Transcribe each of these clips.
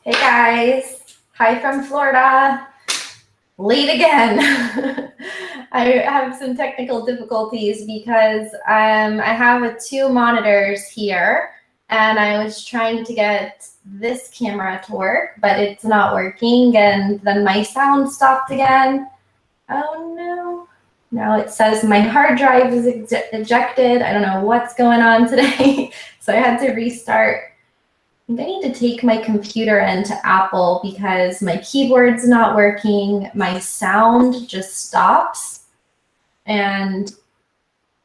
Hey guys, hi from Florida. Late again. I have some technical difficulties because I have 2 monitors here and I was trying to get this camera to work, but it's not working, and then my sound stopped again. Oh no. Now it says my hard drive is ejected. I don't know what's going on today. So I had to restart. I think I need to take my computer into Apple because my keyboard's not working. My sound just stops. And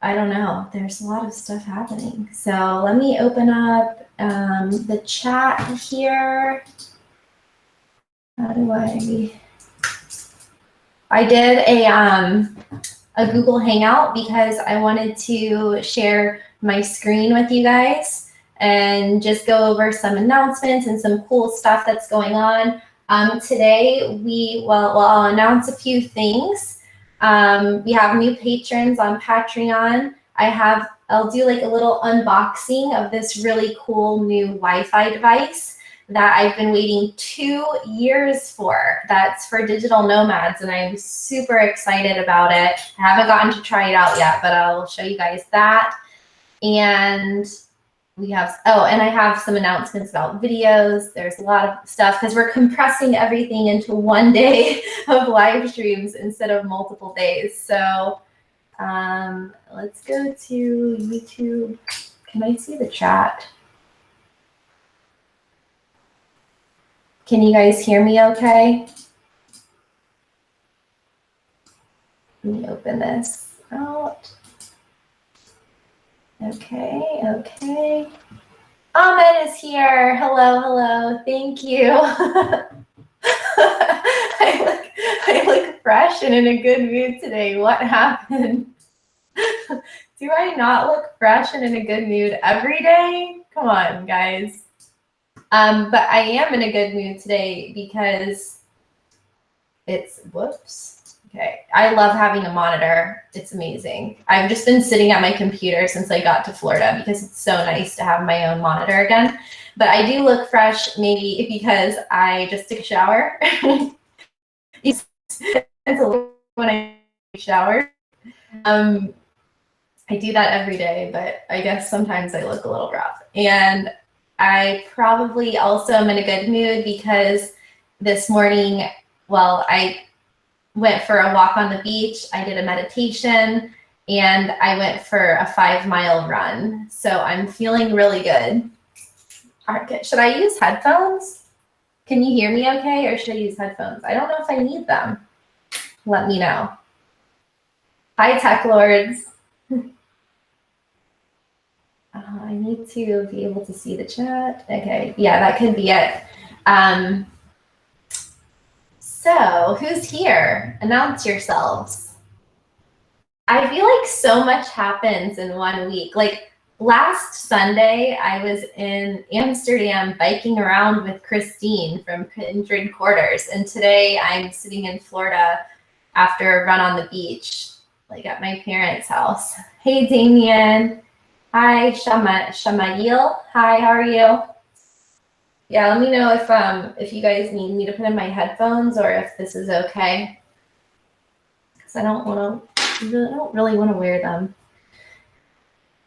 I don't know, there's a lot of stuff happening. So let me open up the chat here. How do I did a Google Hangout because I wanted to share my screen with you guys and just go over some announcements and some cool stuff that's going on. Today, I'll announce a few things. We have new patrons on Patreon. I'll do like a little unboxing of this really cool new Wi-Fi device that I've been waiting 2 years for. That's for Digital Nomads, and I'm super excited about it. I haven't gotten to try it out yet, but I'll show you guys that. And I have some announcements about videos. There's a lot of stuff because we're compressing everything into 1 day of live streams instead of multiple days. So let's go to YouTube. Can I see the chat? Can you guys hear me okay? Let me open this out. Okay. Ahmed is here. Hello. Thank you. I look fresh and in a good mood today. What happened? Do I not look fresh and in a good mood every day? Come on, guys. But I am in a good mood today because okay. I love having a monitor. It's amazing. I've just been sitting at my computer since I got to Florida because it's so nice to have my own monitor again. But I do look fresh, maybe because I just took a shower. It's when I shower. I do that every day, but I guess sometimes I look a little rough. And I probably also am in a good mood because this morning, I went for a walk on the beach, I did a meditation, and I went for a 5-mile run. So I'm feeling really good. Should I use headphones? Can you hear me okay, or should I use headphones? I don't know if I need them. Let me know. Hi, Teklordz. I need to be able to see the chat. Okay, yeah, that could be it. So who's here? Announce yourselves. I feel like so much happens in 1 week. Like last Sunday, I was in Amsterdam biking around with Kristin from Kindred Quarters. And today I'm sitting in Florida after a run on the beach, like at my parents' house. Hey, Damien. Hi, Shamail. Hi, how are you? Yeah, let me know if you guys need me to put in my headphones or if this is okay. Because I don't really want to wear them.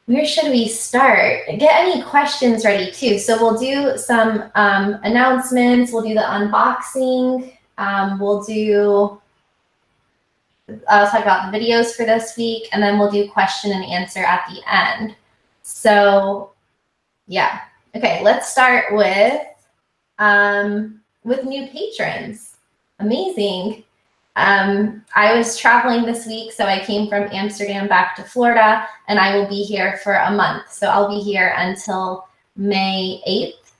Where should we start? Get any questions ready too. So we'll do some announcements. We'll do the unboxing. I'll talk about the videos for this week, and then we'll do question and answer at the end. So yeah. Okay, let's start with new patrons. Amazing. I was traveling this week, so I came from Amsterdam back to Florida, and I will be here for a month. So I'll be here until May 8th,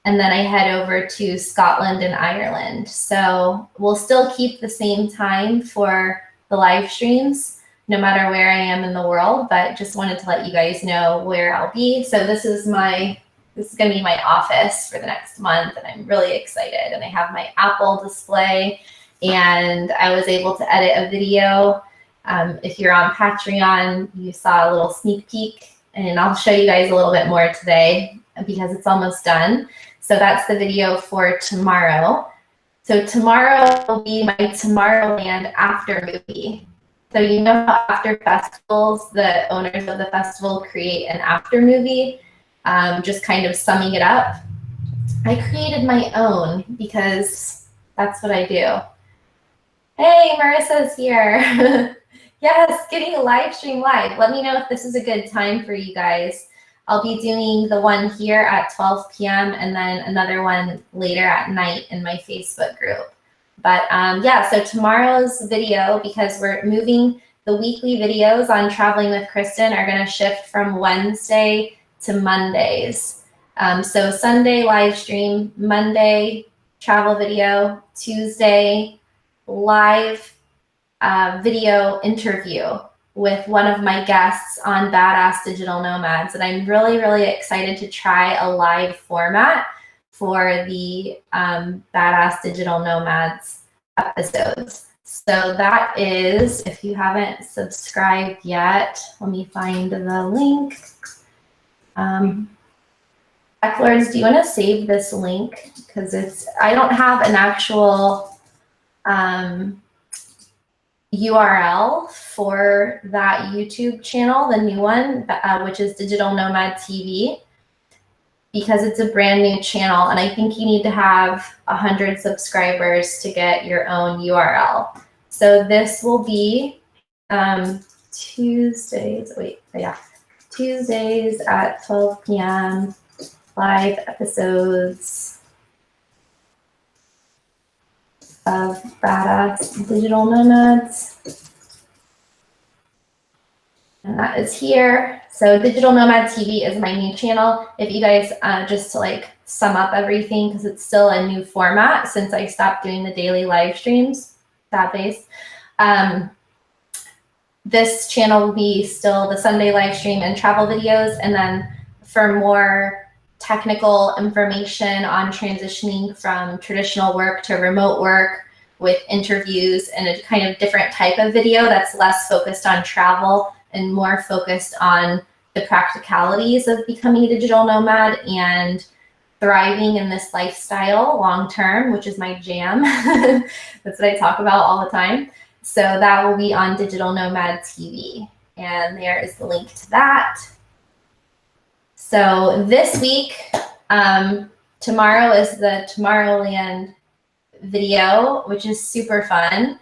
and then I head over to Scotland and Ireland. So we'll still keep the same time for the live streams, no matter where I am in the world, but just wanted to let you guys know where I'll be. So this is going to be my office for the next month, and I'm really excited. And I have my Apple display, and I was able to edit a video. If you're on Patreon, you saw a little sneak peek, and I'll show you guys a little bit more today. because it's almost done. So that's the video for tomorrow. So tomorrow will be my Tomorrowland after movie. So you know how after festivals, the owners of the festival create an after movie, just kind of summing it up. I created my own because that's what I do. Hey, Marissa's here. Yes, getting a live stream live. Let me know if this is a good time for you guys. I'll be doing the one here at 12 p.m. and then another one later at night in my Facebook group. But yeah, so tomorrow's video, because we're moving the weekly videos on Traveling with Kristin, are going to shift from Wednesday to Mondays. So Sunday live stream, Monday travel video, Tuesday live video interview with one of my guests on Badass Digital Nomads. And I'm really, really excited to try a live format for the Badass Digital Nomads episodes. So that is, if you haven't subscribed yet, let me find the link. Teklordz, do you want to save this link? Because I don't have an actual URL for that YouTube channel, the new one, which is Digital Nomad TV, because it's a brand new channel, and I think you need to have 100 subscribers to get your own URL. So this will be Tuesdays at 12 p.m. live episodes of Badass Digital Nomads. And that is here. So Digital Nomad TV is my new channel. If you guys, just to like sum up everything, because it's still a new format since I stopped doing the daily live streams, that-based. This channel will be still the Sunday live stream and travel videos. And then for more technical information on transitioning from traditional work to remote work with interviews and a kind of different type of video that's less focused on travel and more focused on the practicalities of becoming a digital nomad and thriving in this lifestyle long term, which is my jam. That's what I talk about all the time. So that will be on Digital Nomad TV. And there is the link to that. So this week, tomorrow is the Tomorrowland video, which is super fun.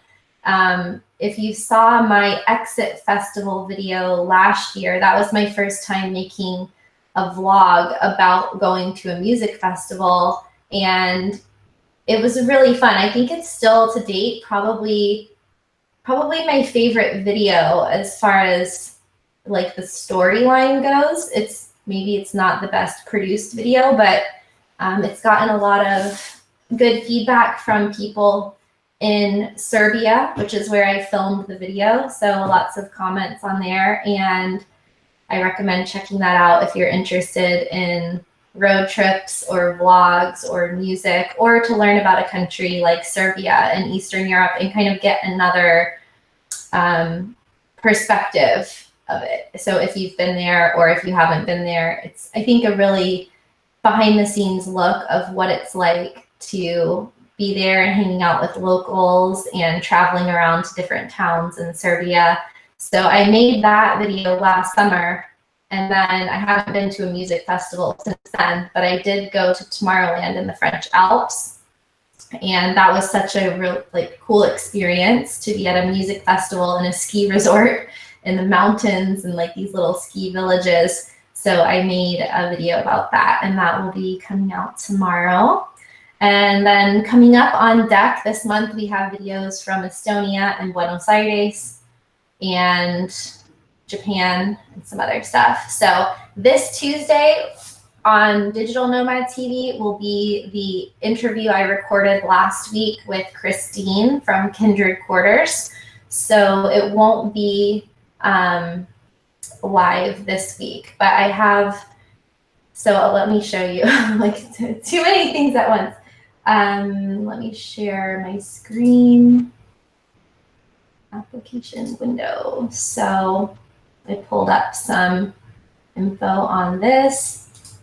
If you saw my Exit Festival video last year, that was my first time making a vlog about going to a music festival, and it was really fun. I think it's still to date probably my favorite video as far as like the storyline goes. Maybe it's not the best produced video, but it's gotten a lot of good feedback from people in Serbia, which is where I filmed the video. So lots of comments on there, and I recommend checking that out if you're interested in road trips or vlogs or music, or to learn about a country like Serbia and Eastern Europe and kind of get another perspective of it. So if you've been there or if you haven't been there, it's, I think, a really behind the scenes look of what it's like to be there and hanging out with locals and traveling around to different towns in Serbia. So I made that video last summer, and then I haven't been to a music festival since then, but I did go to Tomorrowland in the French Alps. And that was such a real cool experience to be at a music festival in a ski resort in the mountains and like these little ski villages. So I made a video about that, and that will be coming out tomorrow. And then coming up on deck this month, we have videos from Estonia and Buenos Aires and Japan and some other stuff. So this Tuesday on Digital Nomad TV will be the interview I recorded last week with Kristin from Kindred Quarters. So it won't be live this week, but I have, so let me show you like too many things at once. Let me share my screen application window. So I pulled up some info on this.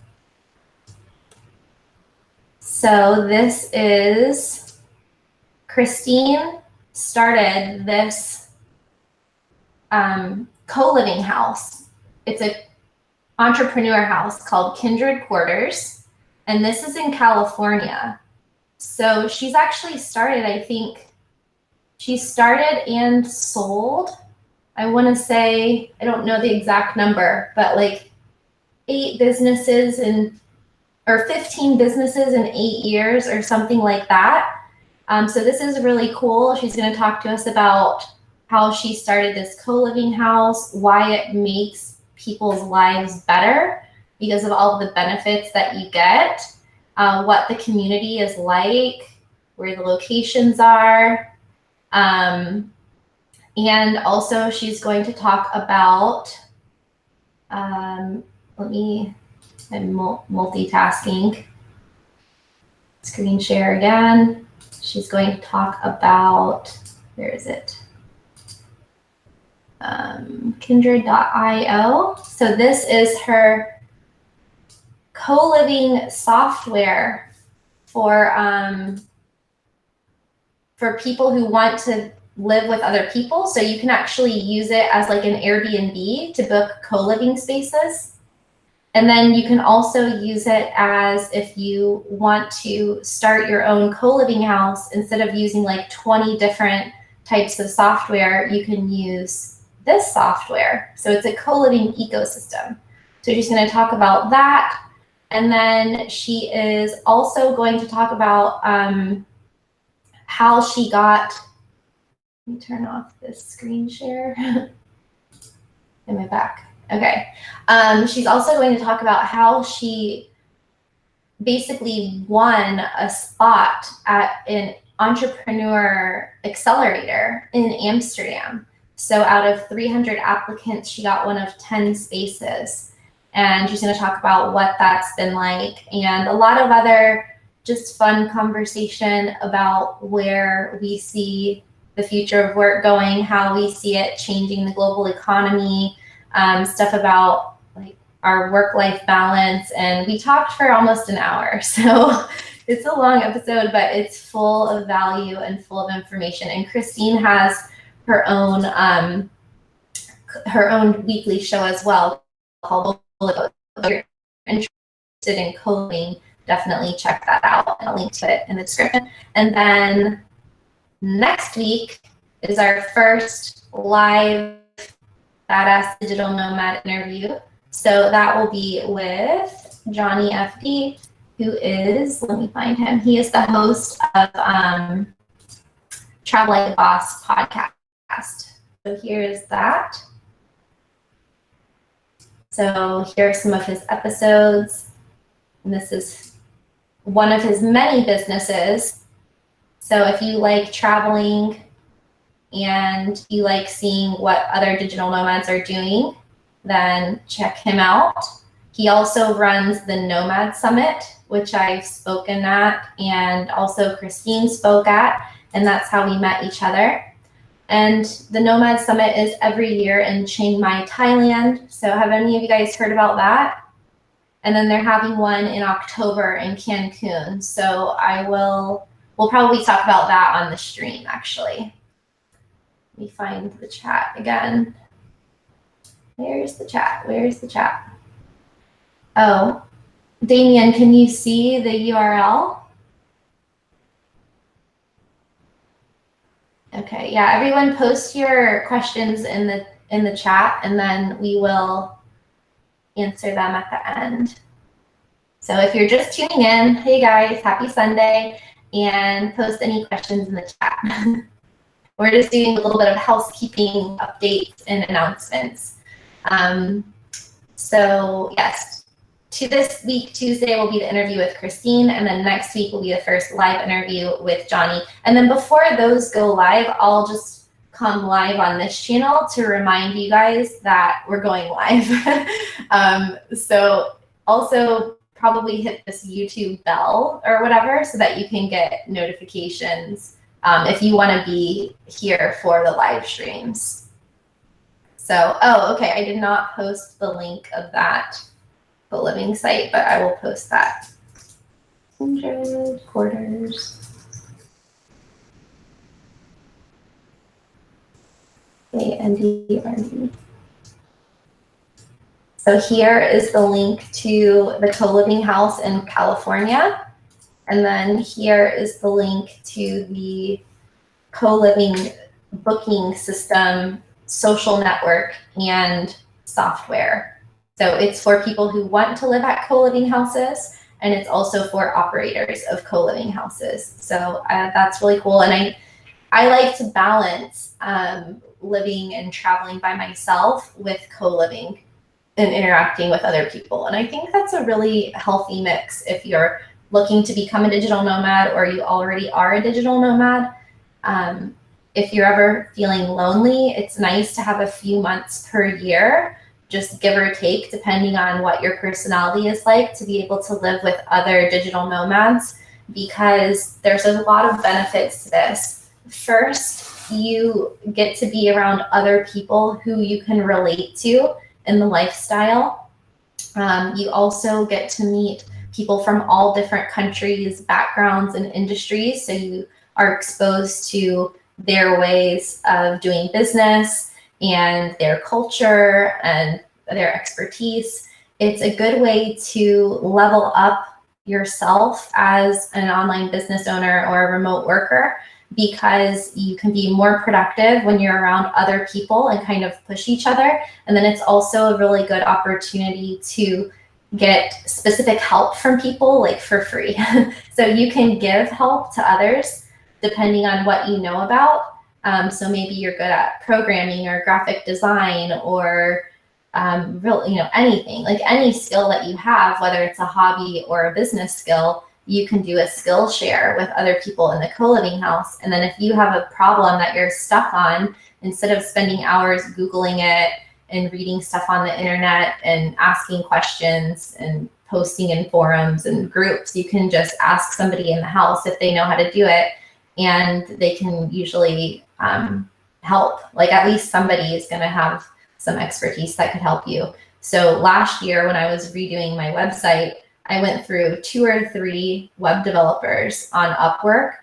So this is, Kristin started this co-living house. It's a entrepreneur house called Kindred Quarters, and this is in California. So she's actually started, I think, she started and sold, I want to say, I don't know the exact number, but like 8 businesses or 15 businesses in 8 years or something like that. So this is really cool. She's going to talk to us about how she started this co-living house, why it makes people's lives better because of all of the benefits that you get, what the community is like, where the locations are. And also she's going to talk about, I'm multitasking, screen share again. She's going to talk about, where is it? Kindred.io. So this is her co-living software for people who want to live with other people. So you can actually use it as like an Airbnb to book co-living spaces. And then you can also use it as if you want to start your own co-living house, instead of using like 20 different types of software, you can use this software. So it's a co-living ecosystem. So she's going to talk about that. And then she is also going to talk about how she got, let me turn off this screen share. Am I back? Okay. She's also going to talk about how she basically won a spot at an entrepreneur accelerator in Amsterdam. So out of 300 applicants, she got one of 10 spaces. And she's going to talk about what that's been like, and a lot of other just fun conversation about where we see the future of work going, how we see it changing the global economy, stuff about like our work-life balance. And we talked for almost an hour, so it's a long episode, but it's full of value and full of information. And Kristin has her own weekly show as well called, if you're interested in coding, definitely check that out. I'll link to it in the description. And then next week is our first live Badass Digital Nomad interview. So that will be with Johnny FD, who is, let me find him. He is the host of Travel Like a Boss podcast. So here's that. So here are some of his episodes. And this is one of his many businesses. So if you like traveling and you like seeing what other digital nomads are doing, then check him out. He also runs the Nomad Summit, which I've spoken at, and also Kristin spoke at, and that's how we met each other. And the Nomad Summit is every year in Chiang Mai, Thailand. So have any of you guys heard about that? And then they're having one in October in Cancun. So we'll probably talk about that on the stream, actually. Let me find the chat again. Where's the chat? Where's the chat? Oh, Damien, can you see the URL? Okay, yeah, everyone post your questions in the chat, and then we will answer them at the end. So if you're just tuning in, hey guys, happy Sunday, and post any questions in the chat. We're just doing a little bit of housekeeping updates and announcements. So yes, to this week, Tuesday will be the interview with Kristin, and then next week will be the first live interview with Johnny. And then before those go live, I'll just come live on this channel to remind you guys that we're going live. So also probably hit this YouTube bell or whatever so that you can get notifications if you want to be here for the live streams. So, oh, okay, I did not post the link of that co-living site, but I will post that. Kindred Quarters. ANDRD. So here is the link to the co-living house in California. And then here is the link to the co-living booking system, social network, and software. So it's for people who want to live at co-living houses, and it's also for operators of co-living houses. So that's really cool. And I like to balance living and traveling by myself with co-living and interacting with other people. And I think that's a really healthy mix if you're looking to become a digital nomad or you already are a digital nomad. If you're ever feeling lonely, it's nice to have a few months per year, just give or take, depending on what your personality is like, to be able to live with other digital nomads, because there's a lot of benefits to this. First, you get to be around other people who you can relate to in the lifestyle. You also get to meet people from all different countries, backgrounds, and industries. So you are exposed to their ways of doing business and their culture and their expertise. It's a good way to level up yourself as an online business owner or a remote worker, because you can be more productive when you're around other people and kind of push each other. And then it's also a really good opportunity to get specific help from people, like for free. So you can give help to others depending on what you know about. So maybe you're good at programming or graphic design or anything, like any skill that you have, whether it's a hobby or a business skill, you can do a skill share with other people in the co-living house. And then if you have a problem that you're stuck on, instead of spending hours Googling it and reading stuff on the internet and asking questions and posting in forums and groups, you can just ask somebody in the house if they know how to do it, and they can usually help. Like at least somebody is going to have some expertise that could help you. So last year when I was redoing my website, I went through 2 or 3 web developers on Upwork,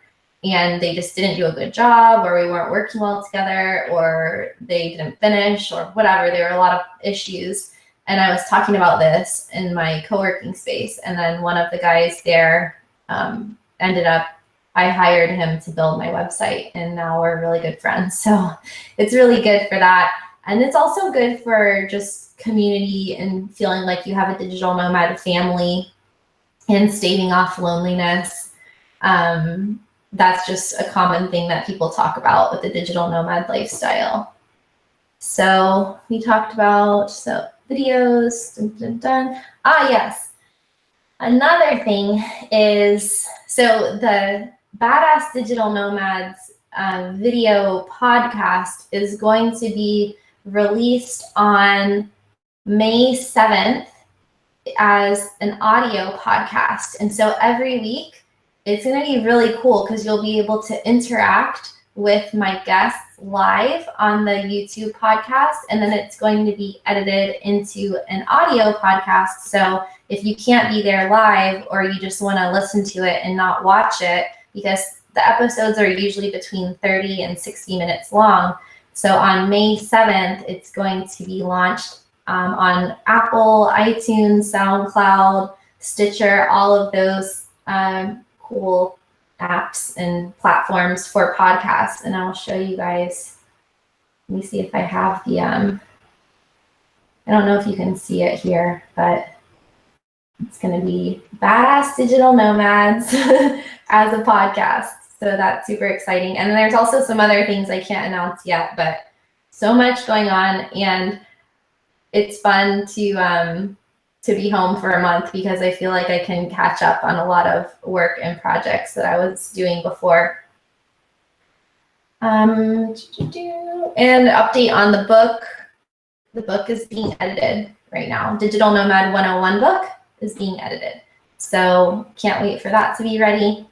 and they just didn't do a good job, or we weren't working well together, or they didn't finish, or whatever. There were a lot of issues. And I was talking about this in my co-working space. And then one of the guys there ended up, I hired him to build my website, and now we're really good friends. So it's really good for that. And it's also good for just community and feeling like you have a digital nomad family and staving off loneliness. That's just a common thing that people talk about with the digital nomad lifestyle. So we talked about videos. Yes. Another thing is, so the Badass Digital Nomads video podcast is going to be released on May 7th as an audio podcast. And so every week it's going to be really cool because you'll be able to interact with my guests live on the YouTube podcast, and then it's going to be edited into an audio podcast. So if you can't be there live, or you just want to listen to it and not watch it, because the episodes are usually between 30 and 60 minutes long. So on May 7th, it's going to be launched on Apple, iTunes, SoundCloud, Stitcher, all of those cool apps and platforms for podcasts. And I'll show you guys. Let me see if I have the, I don't know if you can see it here, but it's going to be Badass Digital Nomads as a podcast. So that's super exciting. And there's also some other things I can't announce yet, but so much going on. And it's fun to be home for a month, because I feel like I can catch up on a lot of work and projects that I was doing before. And update on the book. The book is being edited right now. Digital Nomad 101 book is being edited. So can't wait for that to be ready.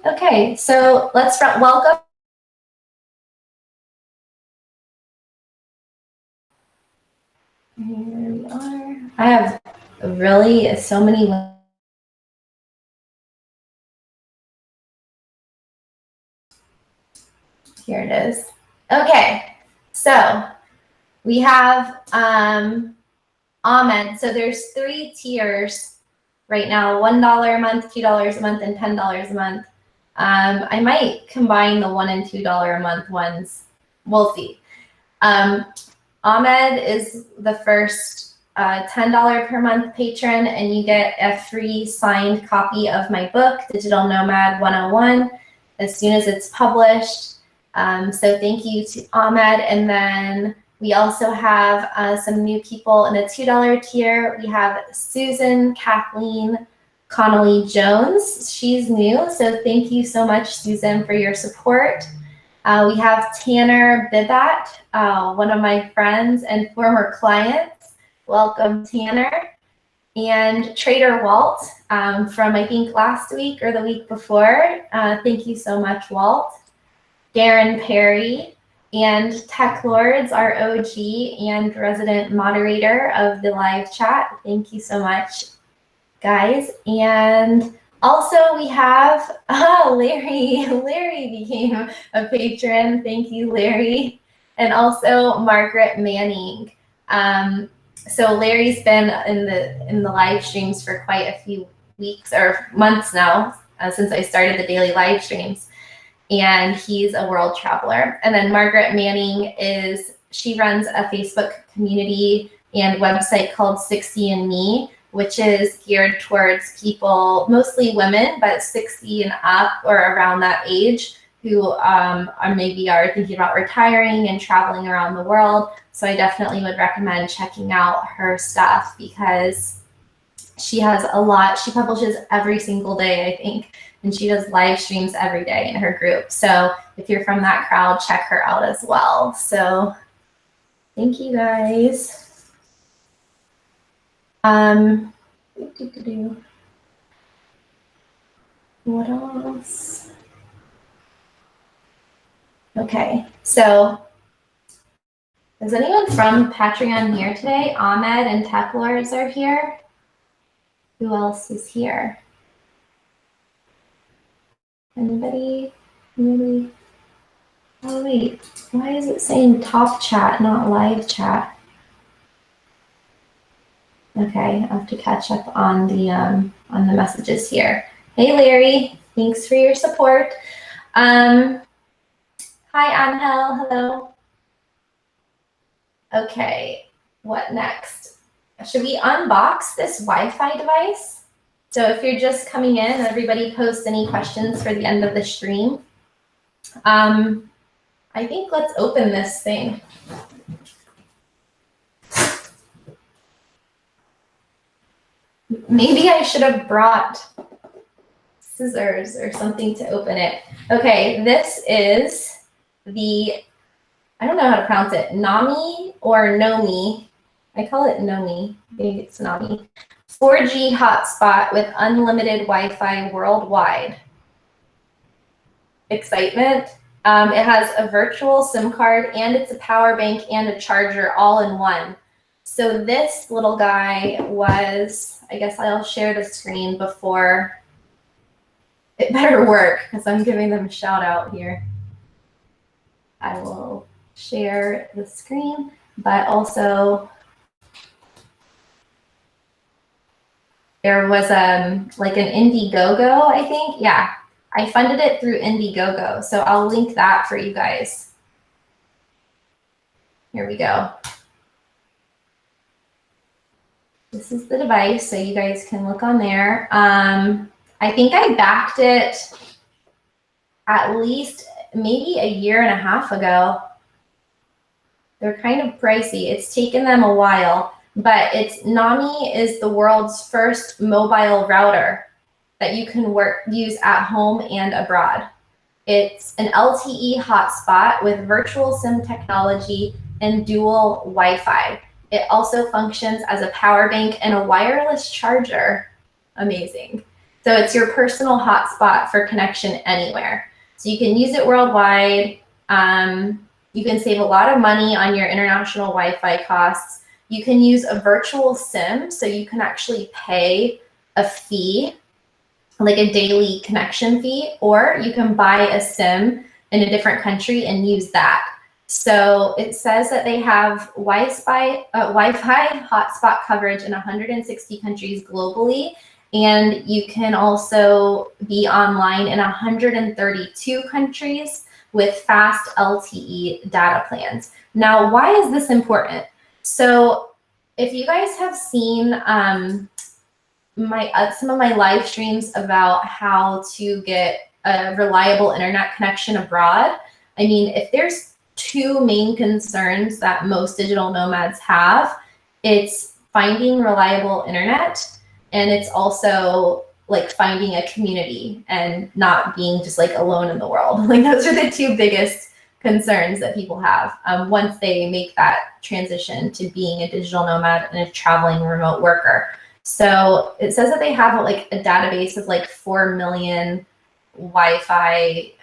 Okay, so let's welcome. Here we are. I have really so many Here it is. Okay, so we have Ahmed. So there's 3 tiers right now: $1 a month, $2 a month, and $10 a month. I might combine the $1 and $2 a month ones. We'll see. Ahmed is the first $10 per month patron, and you get a free signed copy of my book, Digital Nomad 101, as soon as it's published. So thank you to Ahmed. And then we also have some new people in the $2 tier. We have Susan, Kathleen, Connolly-Jones. She's new, so thank you so much, Susan, for your support. We have Tanner Bibat, one of my friends and former clients. Welcome, Tanner. And Trader Walt from, I think, last week or the week before. Thank you so much, Walt. Darren Perry and Teklordz, our OG and resident moderator of the live chat. Thank you so much, guys. And also we have Larry. Larry became a patron. Thank you, Larry. And also Margaret Manning. So Larry's been in the live streams for quite a few weeks or months now, since I started the daily live streams. And he's a world traveler. And then Margaret Manning she runs a Facebook community and website called 60andMe, which is geared towards people, mostly women, but 60 and up or around that age, who are thinking about retiring and traveling around the world. So I definitely would recommend checking out her stuff because she has a lot. She publishes every single day, I think, and she does live streams every day in her group. So if you're from that crowd, check her out as well. So thank you, guys. What else? Okay, so is anyone from Patreon here today? Ahmed and Teklordz are here. Who else is here? Anybody? Really? Oh wait, why is it saying top chat, not live chat? Okay, I have to catch up on the messages here. Hey Larry, thanks for your support. Hi Angel, hello. Okay, what next? Should we unbox this Wi-Fi device? So if you're just coming in, everybody post any questions for the end of the stream. I think let's open this thing. Maybe I should have brought scissors or something to open it. Okay, this is I don't know how to pronounce it, Nommi or Nommi. I call it Nommi, maybe it's Nommi. 4G hotspot with unlimited Wi-Fi worldwide. Excitement. It has a virtual SIM card and it's a power bank and a charger all in one. So this little guy was, I guess I'll share the screen before. It better work because I'm giving them a shout out here. I will share the screen, but also there was like an Indiegogo, I think. Yeah, I funded it through Indiegogo, so I'll link that for you guys. Here we go. This is the device, so you guys can look on there. I think I backed it at least maybe a year and a half ago. They're kind of pricey. It's taken them a while, but Nommi is the world's first mobile router that you can use at home and abroad. It's an LTE hotspot with virtual SIM technology and dual Wi-Fi. It also functions as a power bank and a wireless charger. Amazing. So it's your personal hotspot for connection anywhere. So you can use it worldwide. You can save a lot of money on your international Wi-Fi costs. You can use a virtual SIM, so you can actually pay a fee, like a daily connection fee, or you can buy a SIM in a different country and use that. So it says that they have Wi-Fi hotspot coverage in 160 countries globally, and you can also be online in 132 countries with fast LTE data plans. Now, why is this important? So if you guys have seen some of my live streams about how to get a reliable internet connection abroad, I mean, if there's two main concerns that most digital nomads have, it's finding reliable internet, and it's also like finding a community and not being just like alone in the world. Like those are the two biggest concerns that people have once they make that transition to being a digital nomad and a traveling remote worker. So it says that they have like a database of like 4 million Wi-Fi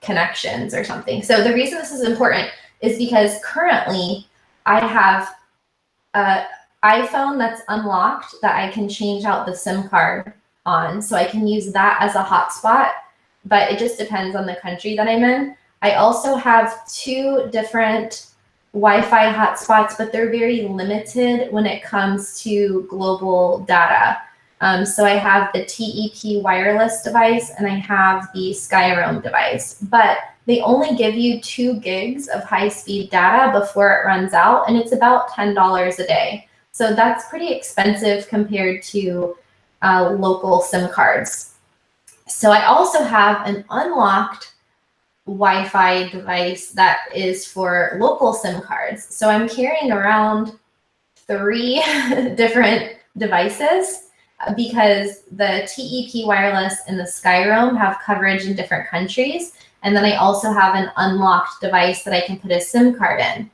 connections or something. So the reason this is important is because currently I have an iPhone that's unlocked that I can change out the SIM card on, so I can use that as a hotspot, but it just depends on the country that I'm in. I also have 2 different Wi-Fi hotspots, but they're very limited when it comes to global data. So I have the TEP wireless device and I have the Skyroam device, but they only give you 2 gigs of high-speed data before it runs out, and it's about $10 a day. So that's pretty expensive compared to local SIM cards. So I also have an unlocked Wi-Fi device that is for local SIM cards. So I'm carrying around 3 different devices because the TEP wireless and the Skyroam have coverage in different countries. And then I also have an unlocked device that I can put a SIM card in.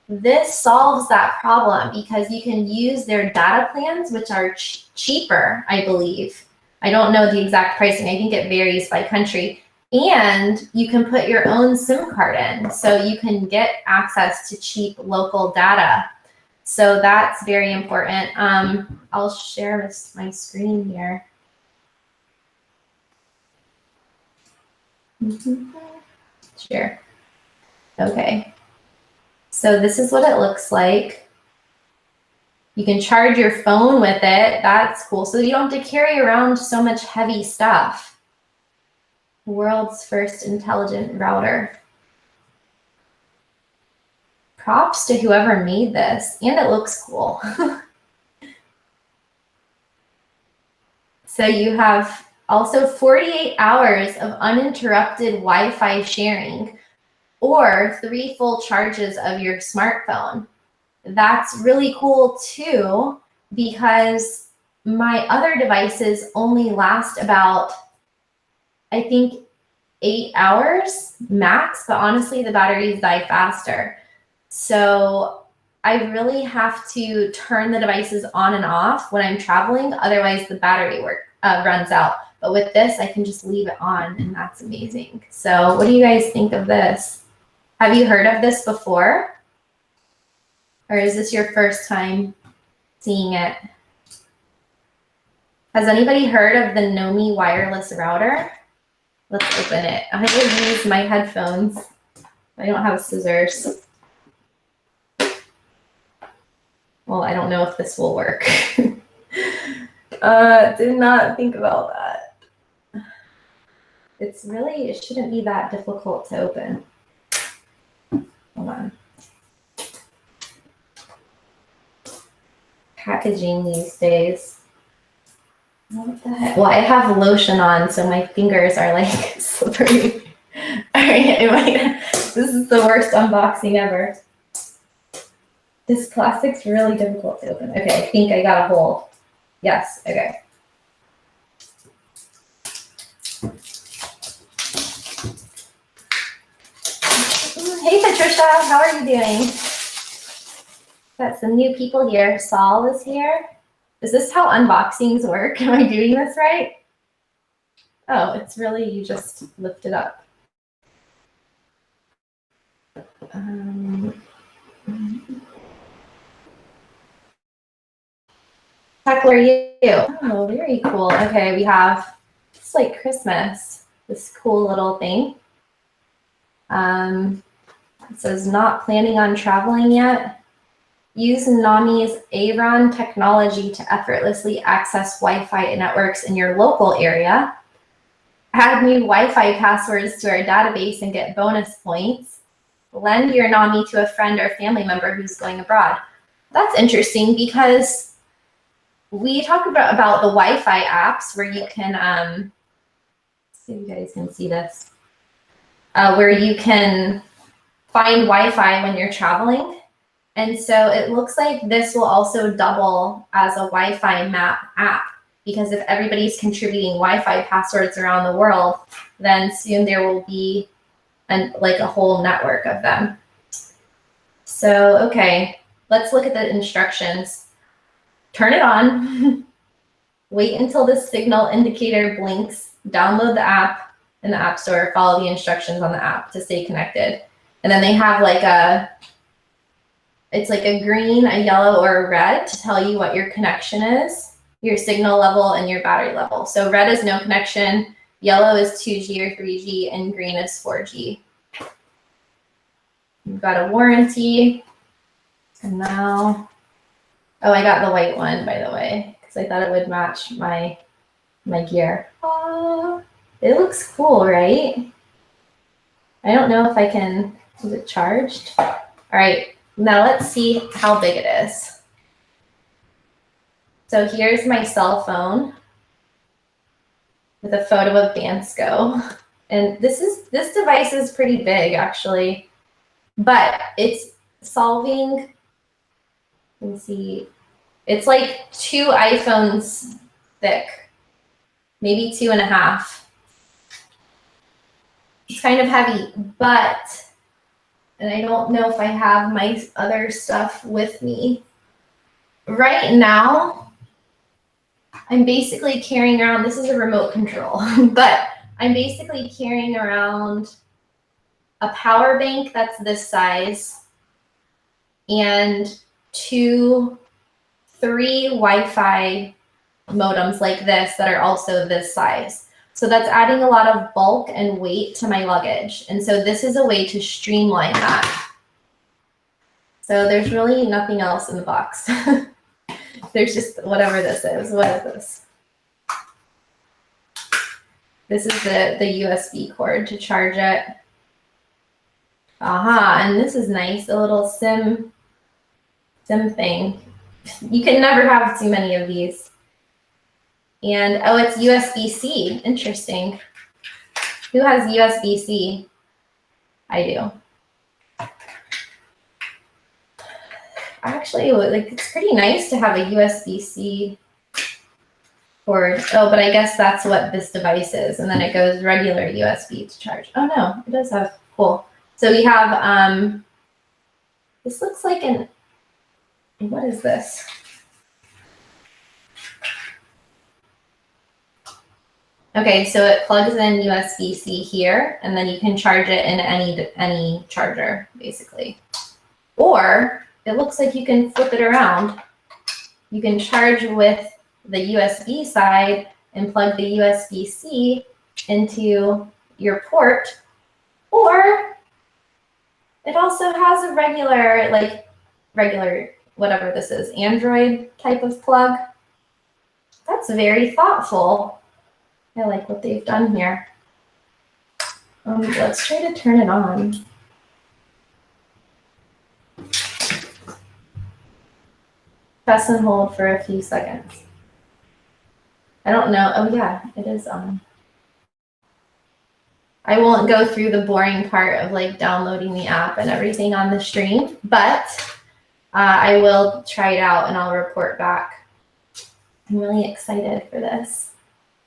This solves that problem because you can use their data plans, which are cheaper, I believe. I don't know the exact pricing. I think it varies by country. And you can put your own SIM card in, so you can get access to cheap local data. So that's very important. I'll share my screen here. Share. Okay. So this is what it looks like. You can charge your phone with it. That's cool. So you don't have to carry around so much heavy stuff. World's first intelligent router. Props to whoever made this, and it looks cool. So you have also 48 hours of uninterrupted Wi-Fi sharing or 3 full charges of your smartphone. That's really cool too, because my other devices only last about, I think, 8 hours max, but honestly, the batteries die faster. So I really have to turn the devices on and off when I'm traveling, otherwise the battery runs out. But with this, I can just leave it on, and that's amazing. So what do you guys think of this? Have you heard of this before? Or is this your first time seeing it? Has anybody heard of the Nommi wireless router? Let's open it. I'm going to use my headphones. I don't have scissors. Well, I don't know if this will work. Did not think about that. It shouldn't be that difficult to open. Hold on. Packaging these days. What the heck? Well, I have lotion on, so my fingers are like slippery. All right, this is the worst unboxing ever. This plastic's really difficult to open. Okay, I think I got a hole. Yes, okay. Hey, Patricia, how are you doing? Got some new people here. Saul is here. Is this how unboxings work? Am I doing this right? Oh, it's really, you just lift it up. How are you? Oh, very cool. Okay, we have, it's like Christmas, this cool little thing. It says not planning on traveling yet. Use Nommi's Aaron technology to effortlessly access Wi-Fi networks in your local area. Add new Wi-Fi passwords to our database and get bonus points. Lend your Nommi to a friend or family member who's going abroad. That's interesting because we talk about the Wi-Fi apps where you can, see if you guys can see this, where you can find Wi-Fi when you're traveling. And so it looks like this will also double as a Wi-Fi map app, because if everybody's contributing Wi-Fi passwords around the world, then soon there will be like a whole network of them. So, okay, let's look at the instructions. Turn it on. Wait until the signal indicator blinks. Download the app in the App Store. Follow the instructions on the app to stay connected. And then they have like it's like a green, a yellow, or a red to tell you what your connection is, your signal level, and your battery level. So red is no connection, yellow is 2G or 3G, and green is 4G. You've got a warranty. And now, oh, I got the white one, by the way, because I thought it would match my gear. It looks cool, right? I don't know if I can, is it charged? All right, now let's see how big it is. So here's my cell phone with a photo of Bansko. And this device is pretty big, actually, but it's solving, let me see, it's like 2 iPhones thick, maybe 2.5. It's kind of heavy, but, and I don't know if I have my other stuff with me. Right now, I'm basically carrying around, this is a remote control, but I'm basically carrying around a power bank that's this size and 3 Wi-Fi modems like this that are also this size. So that's adding a lot of bulk and weight to my luggage. And so this is a way to streamline that. So there's really nothing else in the box. There's just whatever this is. What is this? This is the USB cord to charge it. And this is nice, a little SIM thing. You can never have too many of these. And oh, it's USB-C. Interesting. Who has USB-C? I do. Actually, like, it's pretty nice to have a USB-C cord. Oh, but I guess that's what this device is. And then it goes regular USB to charge. Oh no, it does have, cool. So we have, this looks like what is this? Okay, so it plugs in USB-C here, and then you can charge it in any charger, basically. Or it looks like you can flip it around. You can charge with the USB side and plug the USB-C into your port, or it also has a regular, whatever this is, Android type of plug. That's very thoughtful. I like what they've done here. Let's try to turn it on. Press and hold for a few seconds. I don't know. Oh yeah, it is on. I won't go through the boring part of like downloading the app and everything on the stream, but I will try it out and I'll report back. I'm really excited for this.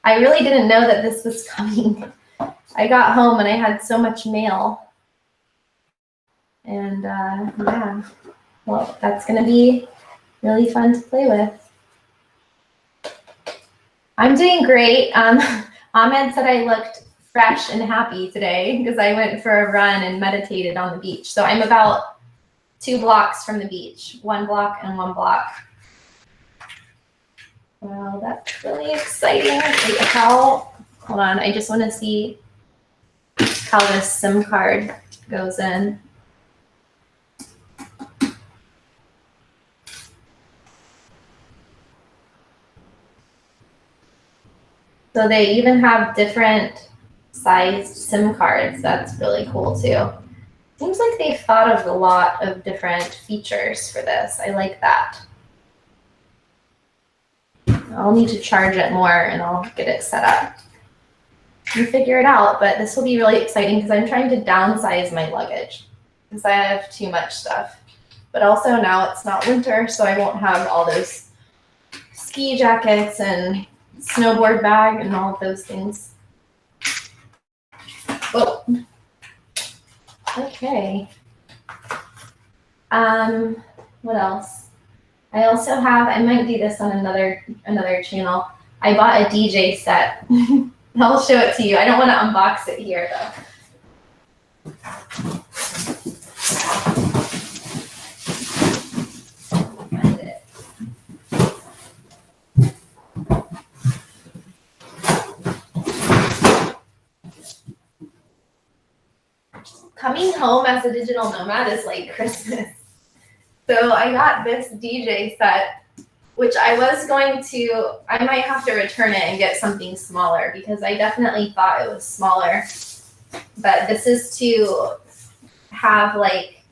I really didn't know that this was coming. I got home and I had so much mail. And yeah, well, that's gonna be really fun to play with. I'm doing great. Ahmed said I looked fresh and happy today because I went for a run and meditated on the beach. So I'm about 2 blocks from the beach, 1 block and 1 block. Wow, that's really exciting. Hold on, I just want to see how this SIM card goes in. So they even have different sized SIM cards. That's really cool too. Seems like they've thought of a lot of different features for this. I like that. I'll need to charge it more and I'll get it set up and figure it out. But this will be really exciting because I'm trying to downsize my luggage because I have too much stuff. But also now it's not winter, so I won't have all those ski jackets and snowboard bag and all of those things. Whoa. Okay. What else? I also have, I might do this on another channel. I bought a DJ set. I'll show it to you. I don't want to unbox it here though. Find it. Coming home as a digital nomad is like Christmas. So I got this DJ set, which I was going to, I might have to return it and get something smaller because I definitely thought it was smaller. But this is to have like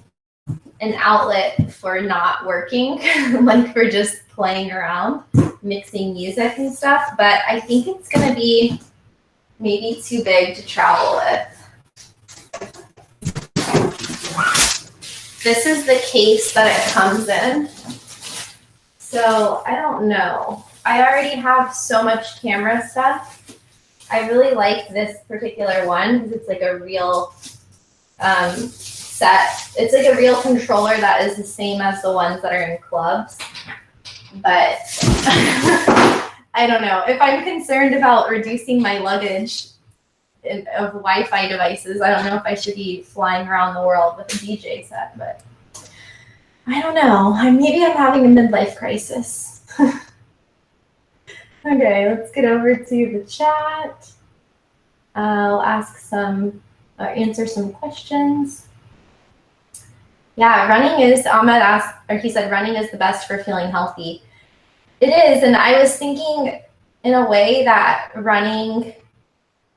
an outlet for not working, like for just playing around, mixing music and stuff. But I think it's going to be maybe too big to travel with. This is the case that it comes in. So I don't know. I already have so much camera stuff. I really like this particular one because it's like a real set. It's like a real controller that is the same as the ones that are in clubs. But I don't know. If I'm concerned about reducing my luggage of Wi-Fi devices, I don't know if I should be flying around the world with a DJ set, but I don't know. Maybe I'm having a midlife crisis. Okay, let's get over to the chat. I'll ask some, answer some questions. Yeah, running is, Ahmed asked, or he said, running is the best for feeling healthy. It is, and I was thinking in a way that running,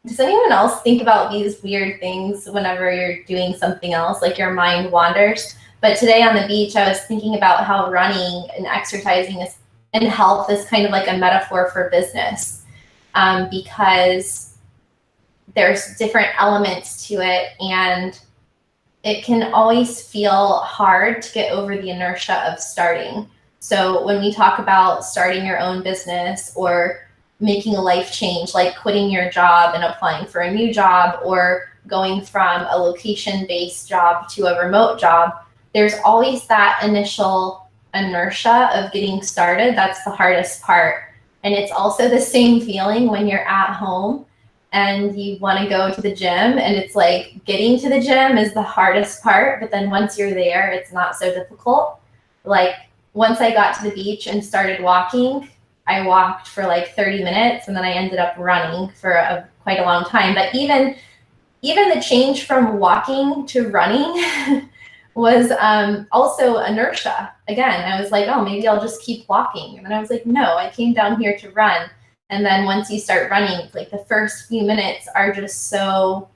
does anyone else think about these weird things whenever you're doing something else, like your mind wanders? But today on the beach, I was thinking about how running and exercising and health is kind of like a metaphor for business, because there's different elements to it, and it can always feel hard to get over the inertia of starting. So when we talk about starting your own business or making a life change, like quitting your job and applying for a new job or going from a location-based job to a remote job, there's always that initial inertia of getting started. That's the hardest part. And it's also the same feeling when you're at home and you want to go to the gym, and it's like getting to the gym is the hardest part, but then once you're there, it's not so difficult. Like once I got to the beach and started walking, I walked for like 30 minutes and then I ended up running for quite a long time. But even the change from walking to running was also inertia. Again, I was like, oh, maybe I'll just keep walking. And then I was like, no, I came down here to run. And then once you start running, like the first few minutes are just so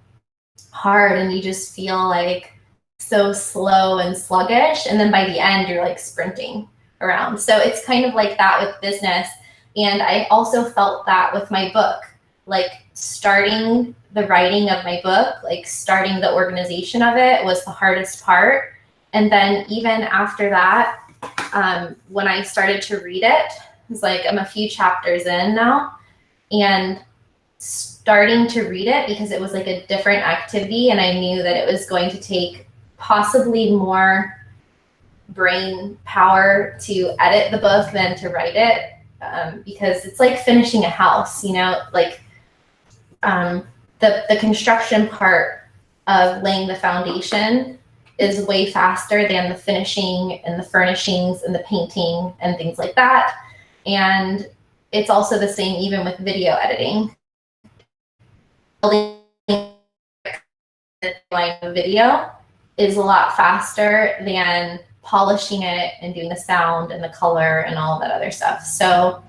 hard and you just feel like so slow and sluggish. And then by the end, you're like sprinting around. So it's kind of like that with business. And I also felt that with my book, like starting the writing of my book, like starting the organization of it was the hardest part. And then even after that, when I started to read it, it's like I'm a few chapters in now, and starting to read it because it was like a different activity, and I knew that it was going to take possibly more brain power to edit the book than to write it, because it's like finishing a house, you know, like the construction part of laying the foundation is way faster than the finishing and the furnishings and the painting and things like that. And it's also the same even with video editing. Building a video is a lot faster than polishing it and doing the sound and the color and all that other stuff. So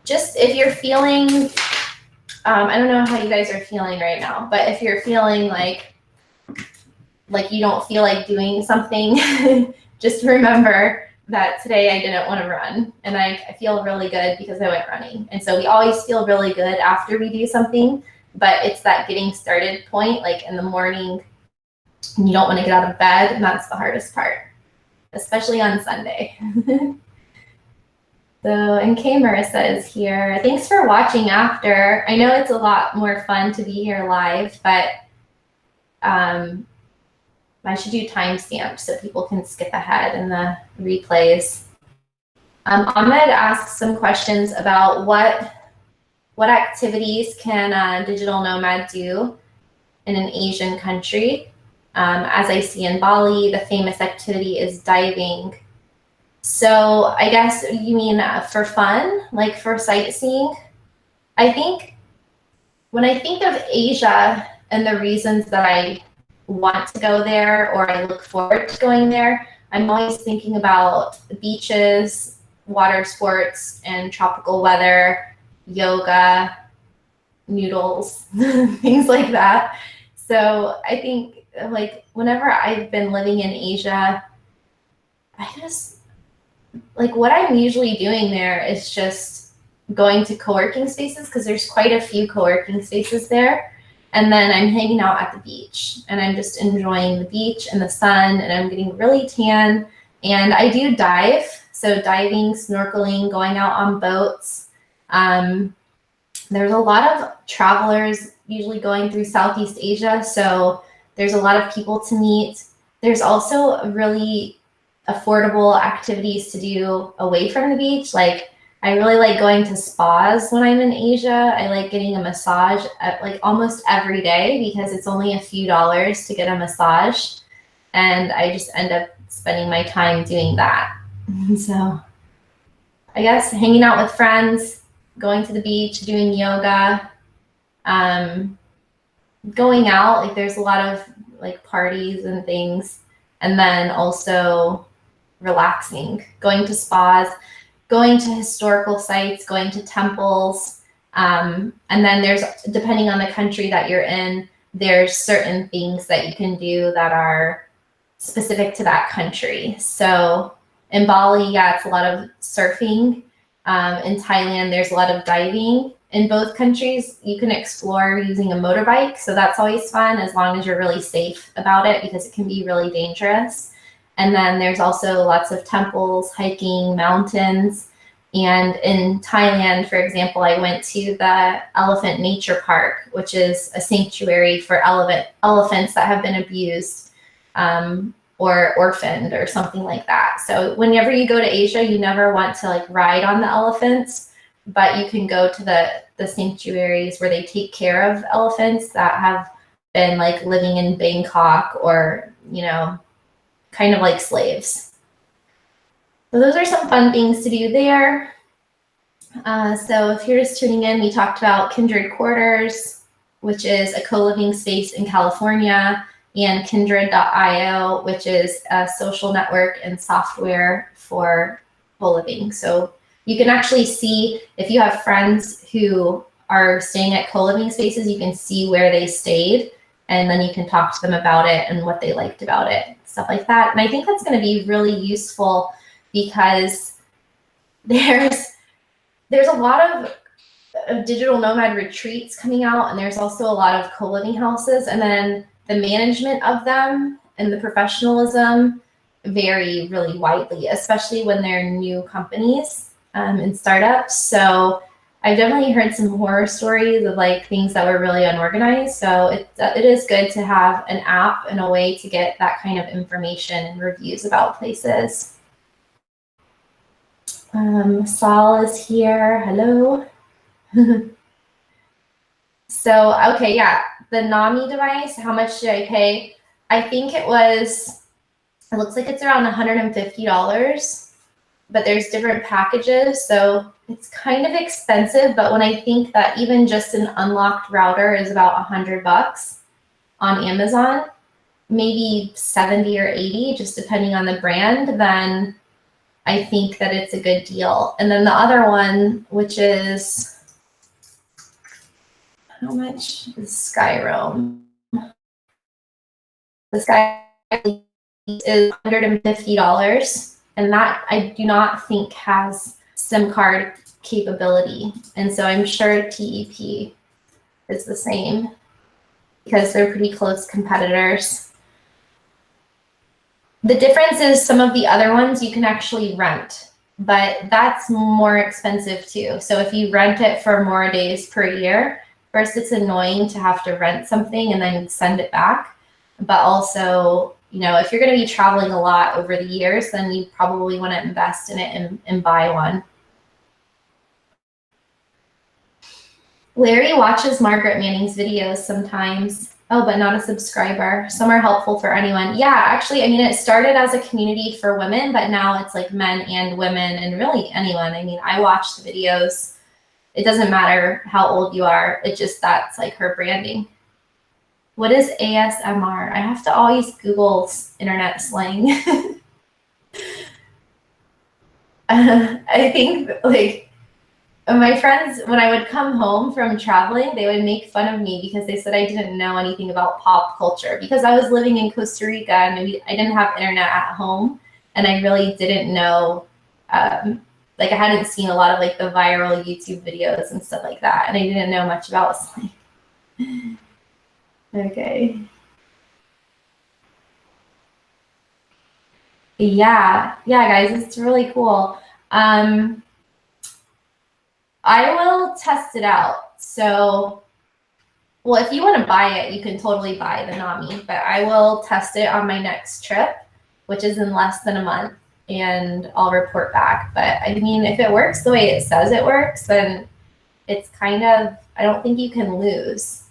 just if you're feeling, I don't know how you guys are feeling right now, but if you're feeling like you don't feel like doing something, just remember that today I didn't want to run, and I feel really good because I went running. And so we always feel really good after we do something, but it's that getting started point, like in the morning, and you don't want to get out of bed, and that's the hardest part, especially on Sunday. So, and K. Marissa is here. Thanks for watching after. I know it's a lot more fun to be here live, but I should do timestamps so people can skip ahead in the replays. Ahmed asked some questions about what activities can a digital nomad do in an Asian country. As I see in Bali, the famous activity is diving. So I guess you mean for fun, like for sightseeing? I think when I think of Asia and the reasons that I want to go there or I look forward to going there, I'm always thinking about beaches, water sports, and tropical weather, yoga, noodles, things like that. So I think like whenever I've been living in Asia, I just like what I'm usually doing there is just going to co-working spaces because there's quite a few co-working spaces there. And then I'm hanging out at the beach and I'm just enjoying the beach and the sun, and I'm getting really tan. And I do dive. So diving, snorkeling, going out on boats. There's a lot of travelers usually going through Southeast Asia. So there's a lot of people to meet. There's also really affordable activities to do away from the beach. Like I really like going to spas when I'm in Asia. I like getting a massage like almost every day because it's only a few dollars to get a massage. And I just end up spending my time doing that. So I guess hanging out with friends, going to the beach, doing yoga, going out, like there's a lot of like parties and things. And then also relaxing, going to spas, going to historical sites, going to temples. And then there's, depending on the country that you're in, there's certain things that you can do that are specific to that country. So in Bali, yeah, it's a lot of surfing. In Thailand, there's a lot of diving. In both countries, you can explore using a motorbike. So that's always fun as long as you're really safe about it because it can be really dangerous. And then there's also lots of temples, hiking, mountains. And in Thailand, for example, I went to the Elephant Nature Park, which is a sanctuary for elephants that have been abused or orphaned or something like that. So whenever you go to Asia, you never want to like ride on the elephants, but you can go to the sanctuaries where they take care of elephants that have been like living in Bangkok or, you know, kind of like slaves. So those are some fun things to do there. So if you're just tuning in, we talked about Kindred Quarters, which is a co-living space in California, and Kindred.io, which is a social network and software for co-living. So you can actually see if you have friends who are staying at co-living spaces, you can see where they stayed, and then you can talk to them about it and what they liked about it, stuff like that. And I think that's going to be really useful because there's a lot of digital nomad retreats coming out, and there's also a lot of co-living houses, and then the management of them and the professionalism vary really widely, especially when they're new companies and startups. So I've definitely heard some horror stories of like things that were really unorganized. So it is good to have an app and a way to get that kind of information and reviews about places. Saul is here. Hello. So, okay, yeah, the Nommi device, how much did I pay? I think it looks like it's around $150, but there's different packages. So it's kind of expensive, but when I think that even just an unlocked router is about $100 on Amazon, maybe 70 or 80, just depending on the brand, then I think that it's a good deal. And then the other one, which is, how much is Skyroam? The Sky is $150, and that I do not think has SIM card capability. And so I'm sure TEP is the same because they're pretty close competitors. The difference is some of the other ones you can actually rent, but that's more expensive too. So if you rent it for more days per year, first it's annoying to have to rent something and then send it back. But also, you know, if you're going to be traveling a lot over the years, then you probably want to invest in it and buy one. Larry watches Margaret Manning's videos sometimes. Oh, but not a subscriber. Some are helpful for anyone. Yeah, actually, I mean, it started as a community for women, but now it's like men and women and really anyone. I mean, I watch the videos. It doesn't matter how old you are. It just, that's like her branding. What is ASMR? I have to always Google internet slang. I think like my friends, when I would come home from traveling, they would make fun of me because they said I didn't know anything about pop culture because I was living in Costa Rica and I didn't have internet at home, and I really didn't know, like I hadn't seen a lot of like the viral YouTube videos and stuff like that, and I didn't know much about slang. Okay. Yeah, guys, it's really cool. I will test it out. So, well, if you want to buy it, you can totally buy the Nommi, but I will test it on my next trip, which is in less than a month, and I'll report back. But I mean, if it works the way it says it works, then it's kind of, I don't think you can lose,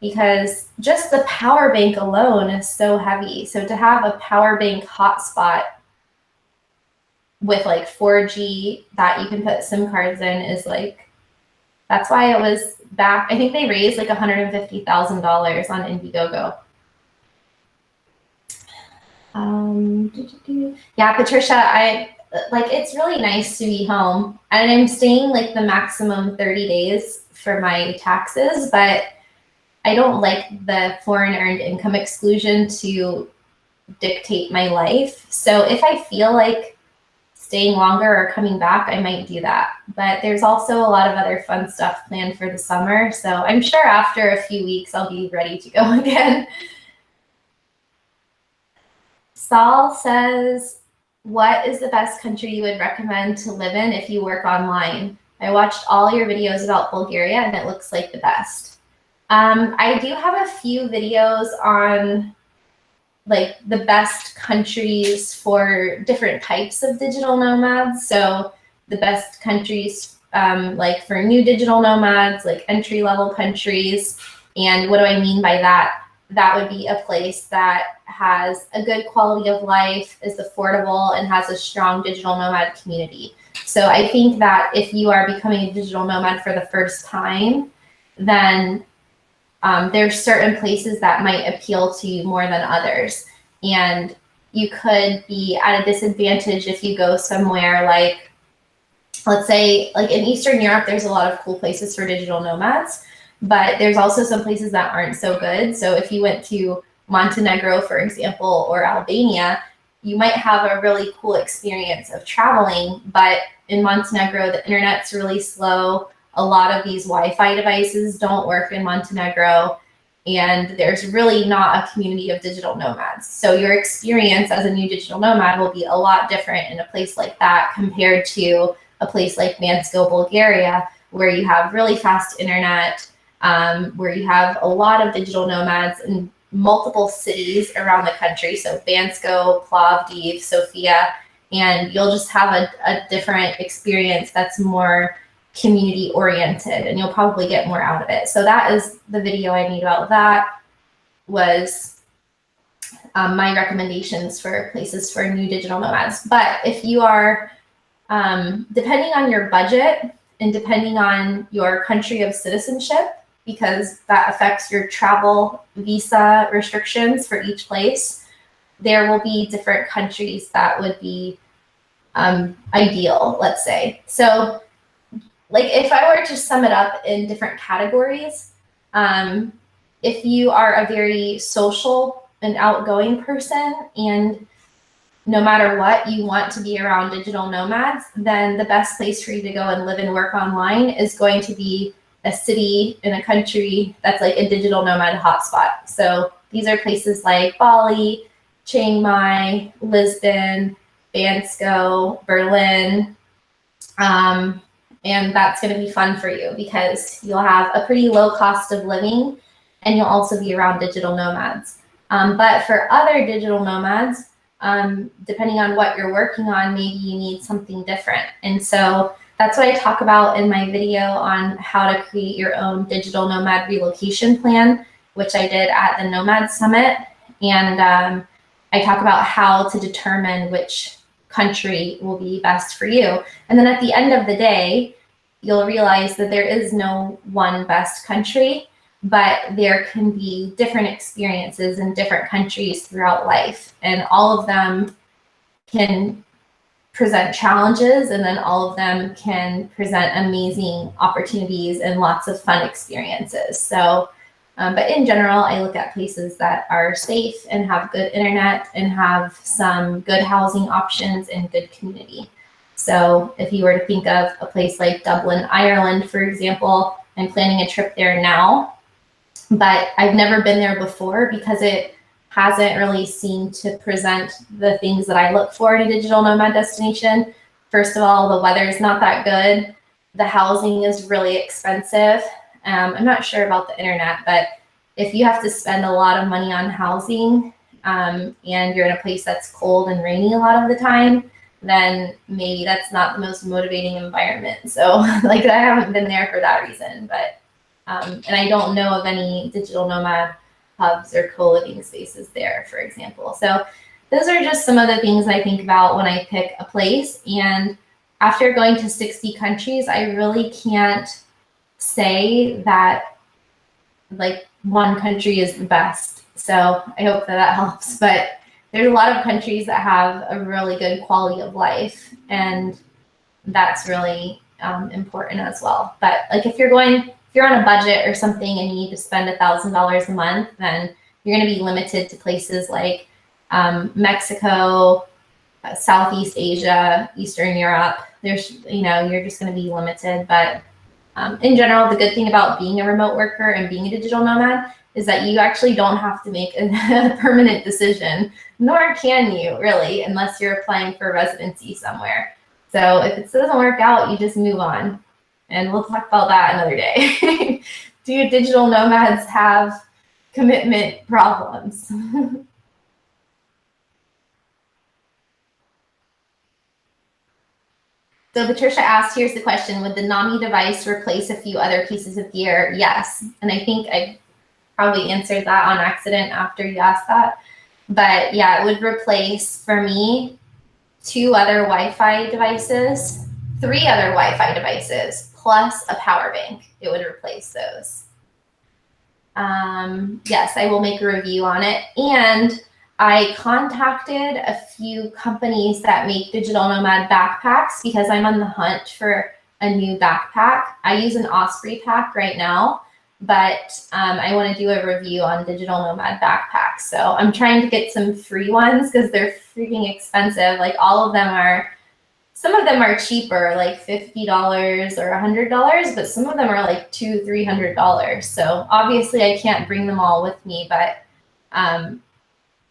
because just the power bank alone is so heavy. So to have a power bank hotspot with like 4G that you can put SIM cards in is like, that's why it was back, I think they raised like $150,000 on Indiegogo. Yeah, Patricia, it's really nice to be home, and I'm staying like the maximum 30 days for my taxes, but I don't like the foreign earned income exclusion to dictate my life. So if I feel like staying longer or coming back, I might do that. But there's also a lot of other fun stuff planned for the summer. So I'm sure after a few weeks, I'll be ready to go again. Saul says, what is the best country you would recommend to live in if you work online? I watched all your videos about Bulgaria and it looks like the best. I do have a few videos on like the best countries for different types of digital nomads. So the best countries like for new digital nomads, like entry-level countries. And what do I mean by that? That would be a place that has a good quality of life, is affordable, and has a strong digital nomad community. So I think that if you are becoming a digital nomad for the first time, then there's certain places that might appeal to you more than others. And you could be at a disadvantage if you go somewhere like, let's say, like in Eastern Europe, there's a lot of cool places for digital nomads, but there's also some places that aren't so good. So if you went to Montenegro, for example, or Albania, you might have a really cool experience of traveling, but in Montenegro, the internet's really slow. A lot of these Wi-Fi devices don't work in Montenegro, and there's really not a community of digital nomads. So your experience as a new digital nomad will be a lot different in a place like that compared to a place like Bansko, Bulgaria, where you have really fast internet, where you have a lot of digital nomads in multiple cities around the country. So Bansko, Plovdiv, Sofia, and you'll just have a different experience that's more community oriented, and you'll probably get more out of it. So that is the video I made about that, was my recommendations for places for new digital nomads. But if you are, depending on your budget and depending on your country of citizenship, because that affects your travel visa restrictions for each place, there will be different countries that would be ideal, let's say. So like if I were to sum it up in different categories, if you are a very social and outgoing person, and no matter what, you want to be around digital nomads, then the best place for you to go and live and work online is going to be a city in a country that's like a digital nomad hotspot. So these are places like Bali, Chiang Mai, Lisbon, Bansko, Berlin, and that's going to be fun for you because you'll have a pretty low cost of living and you'll also be around digital nomads. But for other digital nomads, depending on what you're working on, maybe you need something different. And so that's what I talk about in my video on how to create your own digital nomad relocation plan, which I did at the Nomad Summit. And I talk about how to determine which country will be best for you. And then at the end of the day, you'll realize that there is no one best country, but there can be different experiences in different countries throughout life. And all of them can present challenges, and then all of them can present amazing opportunities and lots of fun experiences. So, but in general, I look at places that are safe and have good internet and have some good housing options and good community. So if you were to think of a place like Dublin, Ireland, for example, I'm planning a trip there now, but I've never been there before because it hasn't really seemed to present the things that I look for in a digital nomad destination. First of all, the weather is not that good. The housing is really expensive. I'm not sure about the internet, but if you have to spend a lot of money on housing and you're in a place that's cold and rainy a lot of the time, then maybe that's not the most motivating environment. So like I haven't been there for that reason, but and I don't know of any digital nomad hubs or co-living spaces there, for example. So those are just some of the things I think about when I pick a place. And after going to 60 countries, I really can't say that like one country is the best. So I hope that that helps. But there's a lot of countries that have a really good quality of life, and that's really important as well. But like if you're on a budget or something and you need to spend $1,000 a month, then you're going to be limited to places like Mexico, Southeast Asia, Eastern Europe. You're just going to be limited. But in general, the good thing about being a remote worker and being a digital nomad is that you actually don't have to make a permanent decision, nor can you really, unless you're applying for residency somewhere. So if it doesn't work out, you just move on. And we'll talk about that another day. Do digital nomads have commitment problems? So Patricia asked, here's the question, would the Nommi device replace a few other pieces of gear? Yes. And I think I probably answered that on accident after you asked that. But yeah, it would replace, for me, 2 other Wi-Fi devices, 3 other Wi-Fi devices, plus a power bank. It would replace those. Yes, I will make a review on it. And I contacted a few companies that make digital nomad backpacks because I'm on the hunt for a new backpack. I use an Osprey pack right now, but I want to do a review on digital nomad backpacks. So I'm trying to get some free ones because they're freaking expensive. Like some of them are cheaper, like $50 or $100, but some of them are like $200, $300. So obviously I can't bring them all with me, but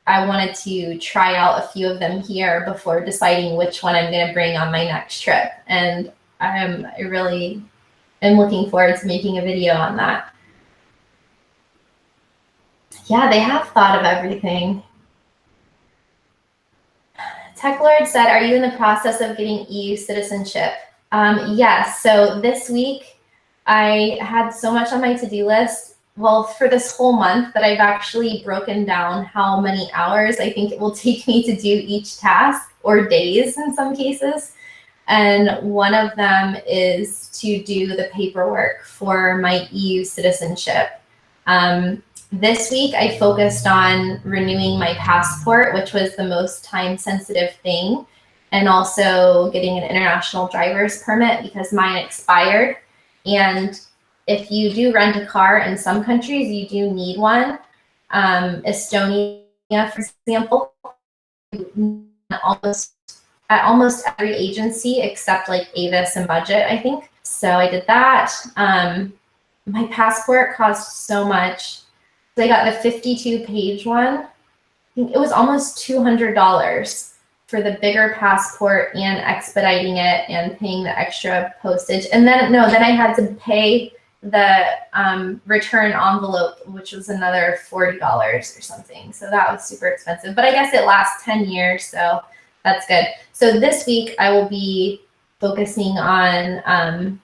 I wanted to try out a few of them here before deciding which one I'm going to bring on my next trip. And I really am looking forward to making a video on that. Yeah, they have thought of everything. Teklordz said, are you in the process of getting EU citizenship? Yes, so this week I had so much on my to-do list. Well, for this whole month that I've actually broken down how many hours I think it will take me to do each task, or days in some cases. And one of them is to do the paperwork for my EU citizenship. This week, I focused on renewing my passport, which was the most time-sensitive thing, and also getting an international driver's permit because mine expired. And if you do rent a car in some countries, you do need one. Estonia, for example, at almost every agency except like Avis and Budget, I think. So I did that. My passport cost so much. So I got the 52-page one. I think it was almost $200 for the bigger passport and expediting it and paying the extra postage. And then then I had to pay the return envelope, which was another $40 or something. So that was super expensive. But I guess it lasts 10 years, so that's good. So this week I will be focusing on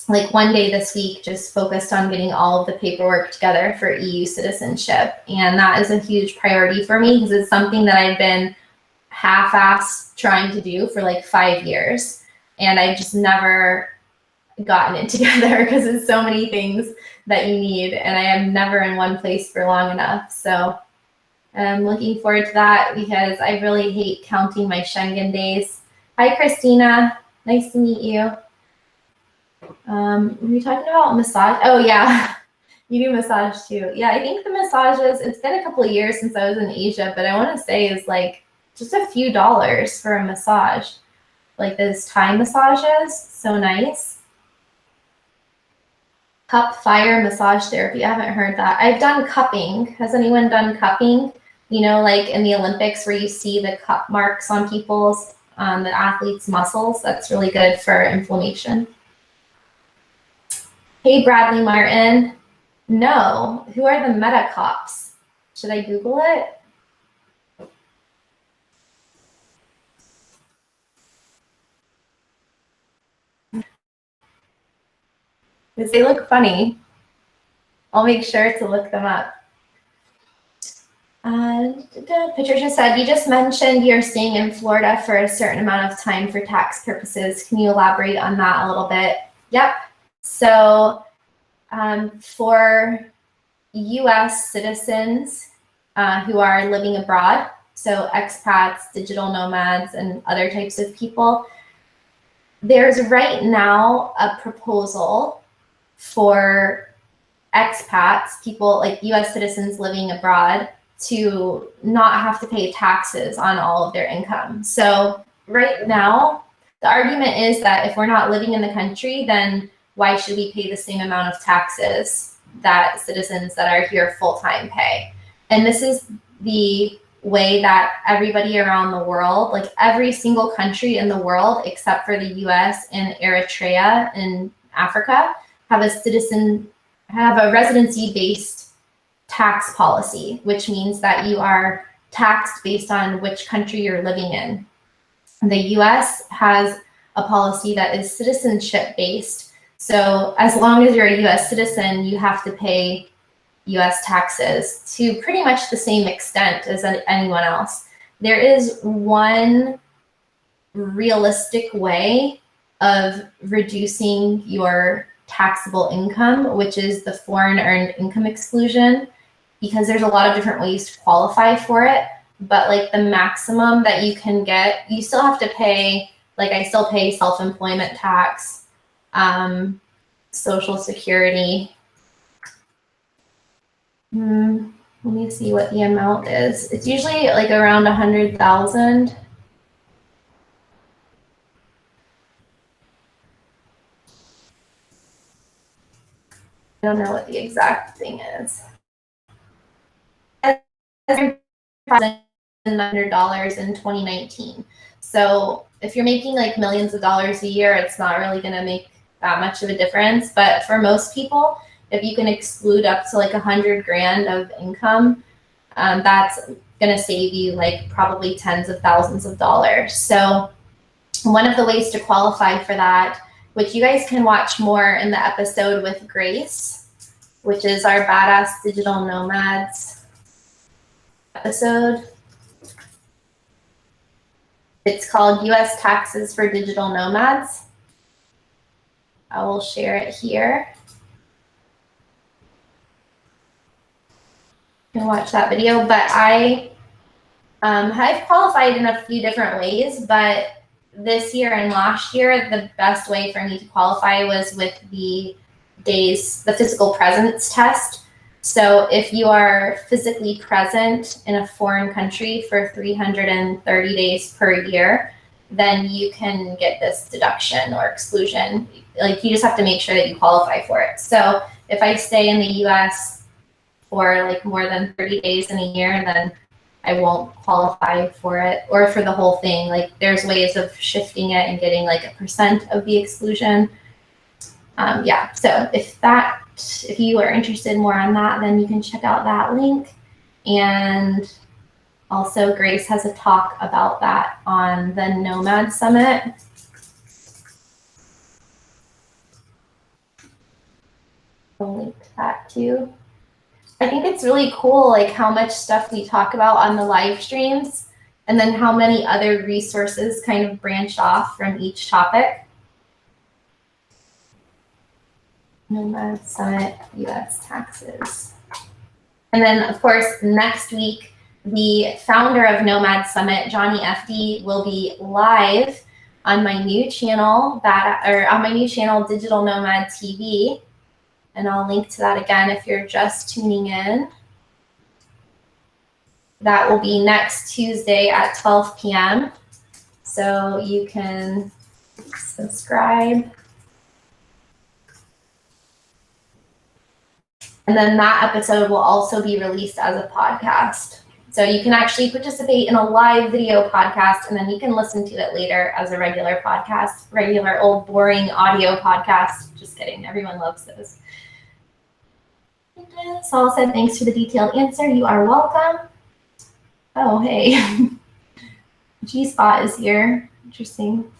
like one day this week, just focused on getting all of the paperwork together for EU citizenship. And that is a huge priority for me because it's something that I've been half-assed trying to do for like 5 years. And I've just never gotten it together because it's so many things that you need. And I am never in one place for long enough. So I'm looking forward to that because I really hate counting my Schengen days. Hi, Christina. Nice to meet you. Were you talking about massage? Oh, yeah. You do massage too. Yeah, I think the massages, it's been a couple of years since I was in Asia, but I want to say is like just a few dollars for a massage. Like those Thai massages, so nice. Cup fire massage therapy. I haven't heard that. I've done cupping. Has anyone done cupping? You know, like in the Olympics where you see the cup marks on people's, the athletes' muscles. That's really good for inflammation. Hey, Bradley Martin. No. Who are the meta cops? Should I Google it? Because they look funny. I'll make sure to look them up. Patricia said, you just mentioned you're staying in Florida for a certain amount of time for tax purposes. Can you elaborate on that a little bit? Yep. So for US citizens who are living abroad, so expats, digital nomads, and other types of people, there's right now a proposal for expats, people like US citizens living abroad, to not have to pay taxes on all of their income. So right now, the argument is that if we're not living in the country, then why should we pay the same amount of taxes that citizens that are here full-time pay? And this is the way that everybody around the world, like every single country in the world except for the US and Eritrea in Africa, have a residency-based tax policy, which means that you are taxed based on which country you're living in. The US has a policy that is citizenship-based. So as long as you're a US citizen, you have to pay US taxes to pretty much the same extent as anyone else. There is one realistic way of reducing your taxable income, which is the foreign earned income exclusion, because there's a lot of different ways to qualify for it. But like the maximum that you can get, you still have to pay, like I still pay self-employment tax, Social Security. Let me see what the amount is. It's usually like around 100,000. I don't know what the exact thing is. $900 in 2019. So if you're making like millions of dollars a year, it's not really going to make that much of a difference. But for most people, if you can exclude up to like 100 grand of income, that's going to save you like probably tens of thousands of dollars. So one of the ways to qualify for that, which you guys can watch more in the episode with Grace, which is our Badass Digital Nomads episode. It's called U.S. Taxes for Digital Nomads. I will share it here. You can watch that video, but I've qualified in a few different ways, but this year and last year, the best way for me to qualify was with the physical presence test. So if you are physically present in a foreign country for 330 days per year, then you can get this deduction or exclusion. Like, you just have to make sure that you qualify for it. So if I stay in the US for like more than 30 days in a year, then I won't qualify for it, or for the whole thing. Like, there's ways of shifting it and getting like a % of the exclusion. Yeah, so if you are interested more on that, then you can check out that link. And also Grace has a talk about that on the Nomad Summit. I'll link to that too. I think it's really cool, like, how much stuff we talk about on the live streams, and then how many other resources kind of branch off from each topic. Nomad Summit, US taxes. And then, of course, next week, the founder of Nomad Summit, Johnny FD, will be live on my new channel, Digital Nomad TV. And I'll link to that again if you're just tuning in. That will be next Tuesday at 12 p.m. So you can subscribe. And then that episode will also be released as a podcast. So you can actually participate in a live video podcast, and then you can listen to it later as a regular podcast, regular old boring audio podcast. Just kidding, everyone loves those. Saul said, thanks for the detailed answer. You are welcome. Oh, hey. G-Spot is here. Interesting.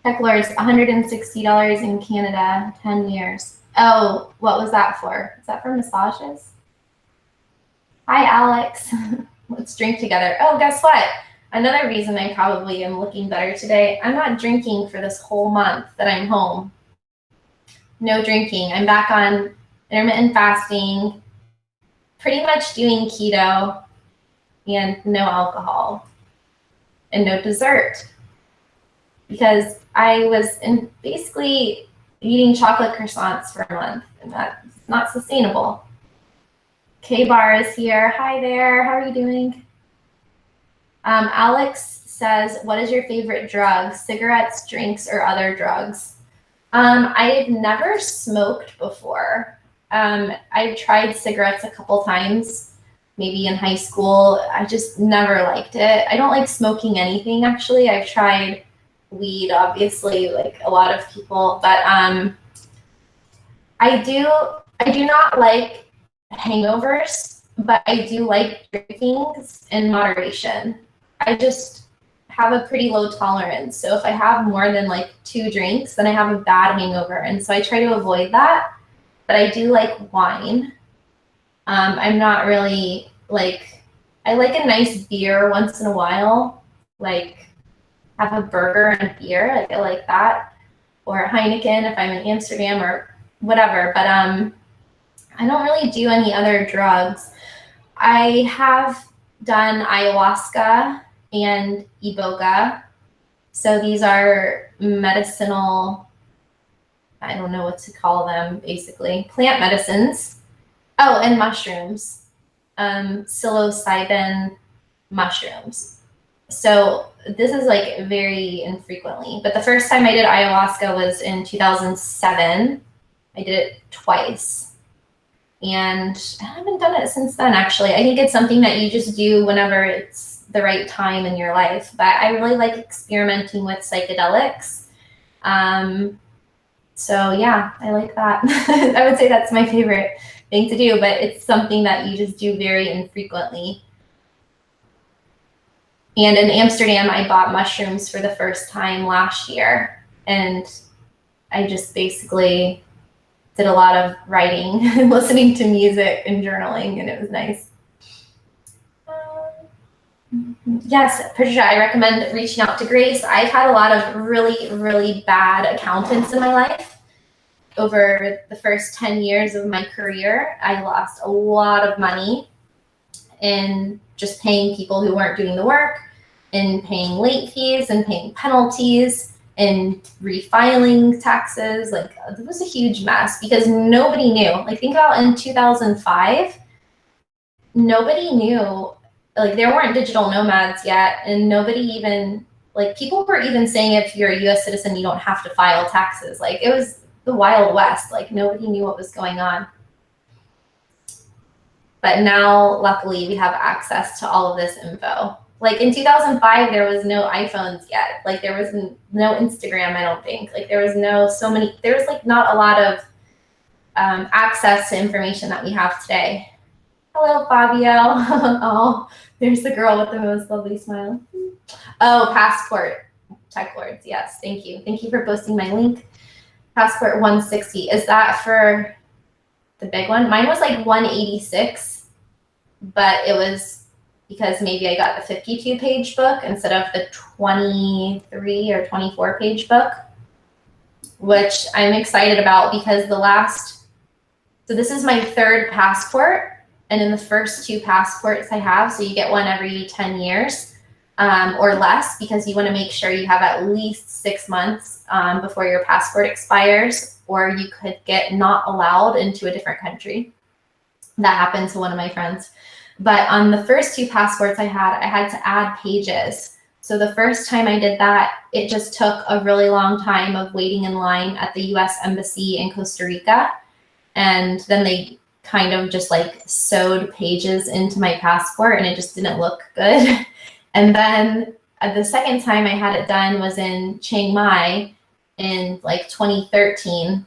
Teklordz, $160 in Canada, 10 years. Oh, what was that for? Is that for massages? Hi, Alex. Let's drink together. Oh, guess what? Another reason I probably am looking better today, I'm not drinking for this whole month that I'm home. No drinking. I'm back on intermittent fasting, pretty much doing keto, and no alcohol and no dessert, because I was basically eating chocolate croissants for a month, and that's not sustainable. K-Bar is here. Hi there. How are you doing? Alex says, what is your favorite drug? Cigarettes, drinks, or other drugs? I had never smoked before. I've tried cigarettes a couple times, maybe in high school. I just never liked it. I don't like smoking anything, actually. I've tried weed, obviously, like a lot of people, but I do not like hangovers, but I do like drinking in moderation. I just have a pretty low tolerance. So if I have more than like 2 drinks, then I have a bad hangover. And so I try to avoid that. But I do like wine. I'm not really like, I like a nice beer once in a while, like have a burger and beer, like I like that, or Heineken if I'm in Amsterdam or whatever. But I don't really do any other drugs. I have done ayahuasca and iboga. So these are medicinal, I don't know what to call them, basically plant medicines. Oh, and mushrooms, psilocybin mushrooms. So this is like very infrequently, but the first time I did ayahuasca was in 2007. I did it twice, and I haven't done it since then, actually. I think it's something that you just do whenever it's the right time in your life, but I really like experimenting with psychedelics. So yeah, I like that. I would say that's my favorite thing to do, but it's something that you just do very infrequently. And in Amsterdam, I bought mushrooms for the first time last year, and I just basically did a lot of writing and listening to music and journaling, and it was nice. Yes, Patricia, I recommend reaching out to Grace. I've had a lot of really, really bad accountants in my life. Over the first 10 years of my career, I lost a lot of money in just paying people who weren't doing the work, in paying late fees and paying penalties and refiling taxes. Like, it was a huge mess because nobody knew. Like, think about in 2005, nobody knew, like, there weren't digital nomads yet, and nobody even, like, people were even saying if you're a US citizen, you don't have to file taxes. Like, it was the Wild West. Like, nobody knew what was going on. But now, luckily, we have access to all of this info. Like, in 2005, there was no iPhones yet. Like, there was no Instagram, I don't think. Like, there was there was like not a lot of access to information that we have today. Hello, Fabio. Oh, there's the girl with the most lovely smile. Oh, passport. Teklordz, yes, thank you. Thank you for posting my link. Passport 160. Is that for the big one? Mine was like 186, but it was because maybe I got the 52-page book instead of the 23 or 24-page book, which I'm excited about because so this is my third passport. And in the first 2 passports I have, so you get one every 10 years or less, because you want to make sure you have at least 6 months before your passport expires, or you could get not allowed into a different country. That happened to one of my friends. But on the first 2 passports I had to add pages. So the first time I did that, it just took a really long time of waiting in line at the US Embassy in Costa Rica. And then they kind of just like sewed pages into my passport, and it just didn't look good. And then the second time I had it done was in Chiang Mai in like 2013.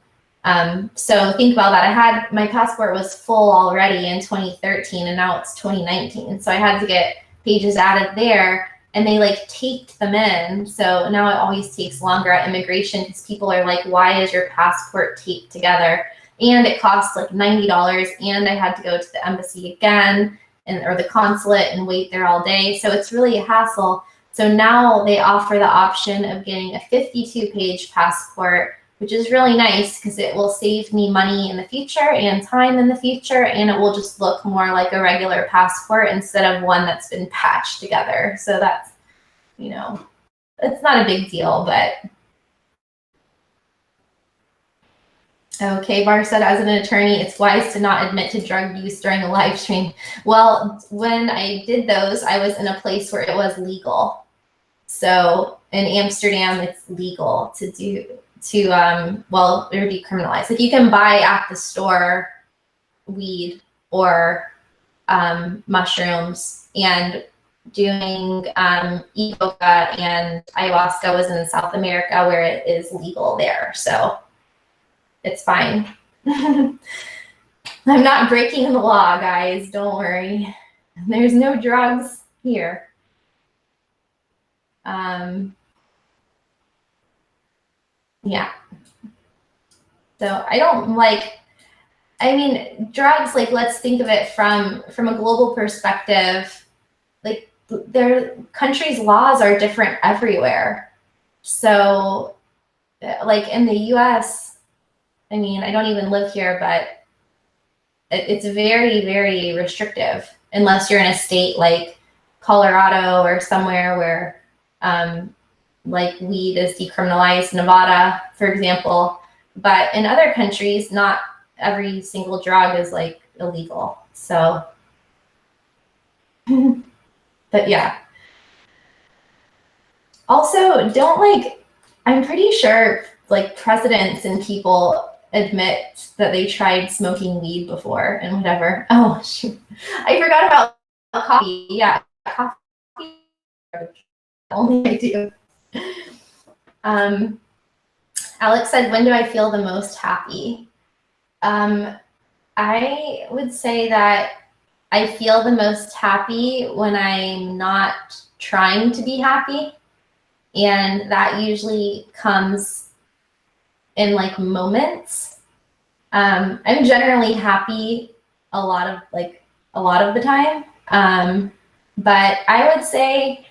So think about that. My passport was full already in 2013, and now it's 2019. So I had to get pages added there, and they like taped them in. So now it always takes longer at immigration because people are like, why is your passport taped together? And it cost like $90, and I had to go to the embassy again or the consulate and wait there all day. So it's really a hassle. So now they offer the option of getting a 52-page passport, which is really nice because it will save me money in the future and time in the future, and it will just look more like a regular passport instead of one that's been patched together. So that's, it's not a big deal, but okay, Bar said, as an attorney, it's wise to not admit to drug use during a live stream. Well, when I did those, I was in a place where it was legal. So in Amsterdam, it's legal to it would be criminalized. Like, you can buy at the store weed or mushrooms, and doing iboga and ayahuasca was in South America where it is legal there. So it's fine. I'm not breaking the law, guys. Don't worry. There's no drugs here. Yeah. So I don't drugs, like, let's think of it from a global perspective. Like, their countries' laws are different everywhere. So like in the US, I don't even live here, but it's very, very restrictive unless you're in a state like Colorado or somewhere where like weed is decriminalized, Nevada, for example. But in other countries, not every single drug is like illegal. So, but yeah. Also, I'm pretty sure like presidents and people admit that they tried smoking weed before and whatever. Oh, shoot. I forgot about coffee. Yeah, coffee. Only I do. Alex said, when do I feel the most happy? I would say that I feel the most happy when I'm not trying to be happy. And that usually comes in like moments. I'm generally happy a lot of the time. But I would say,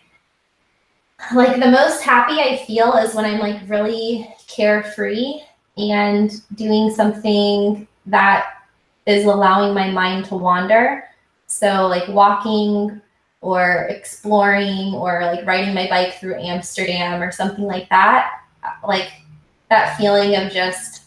like, the most happy I feel is when I'm like really carefree and doing something that is allowing my mind to wander. So like walking or exploring or like riding my bike through Amsterdam or something like that. Like that feeling of just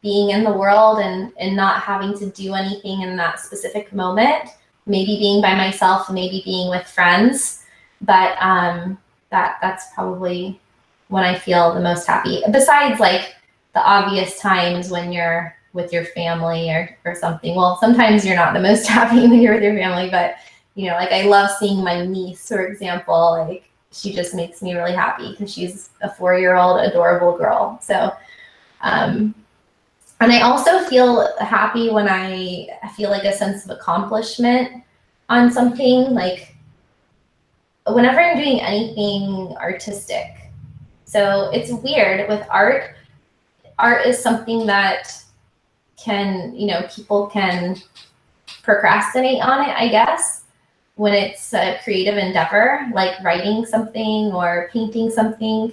being in the world and not having to do anything in that specific moment. Maybe being by myself, maybe being with friends. But that's probably when I feel the most happy. Besides like the obvious times when you're with your family or something. Well, sometimes you're not the most happy when you're with your family, but you know, like I love seeing my niece, for example. Like she just makes me really happy because she's a 4-year-old adorable girl. So and I also feel happy when I feel like a sense of accomplishment on something, like whenever I'm doing anything artistic. So it's weird with art. Art is something that can, you know, people can procrastinate on it, I guess, when it's a creative endeavor, like writing something or painting something.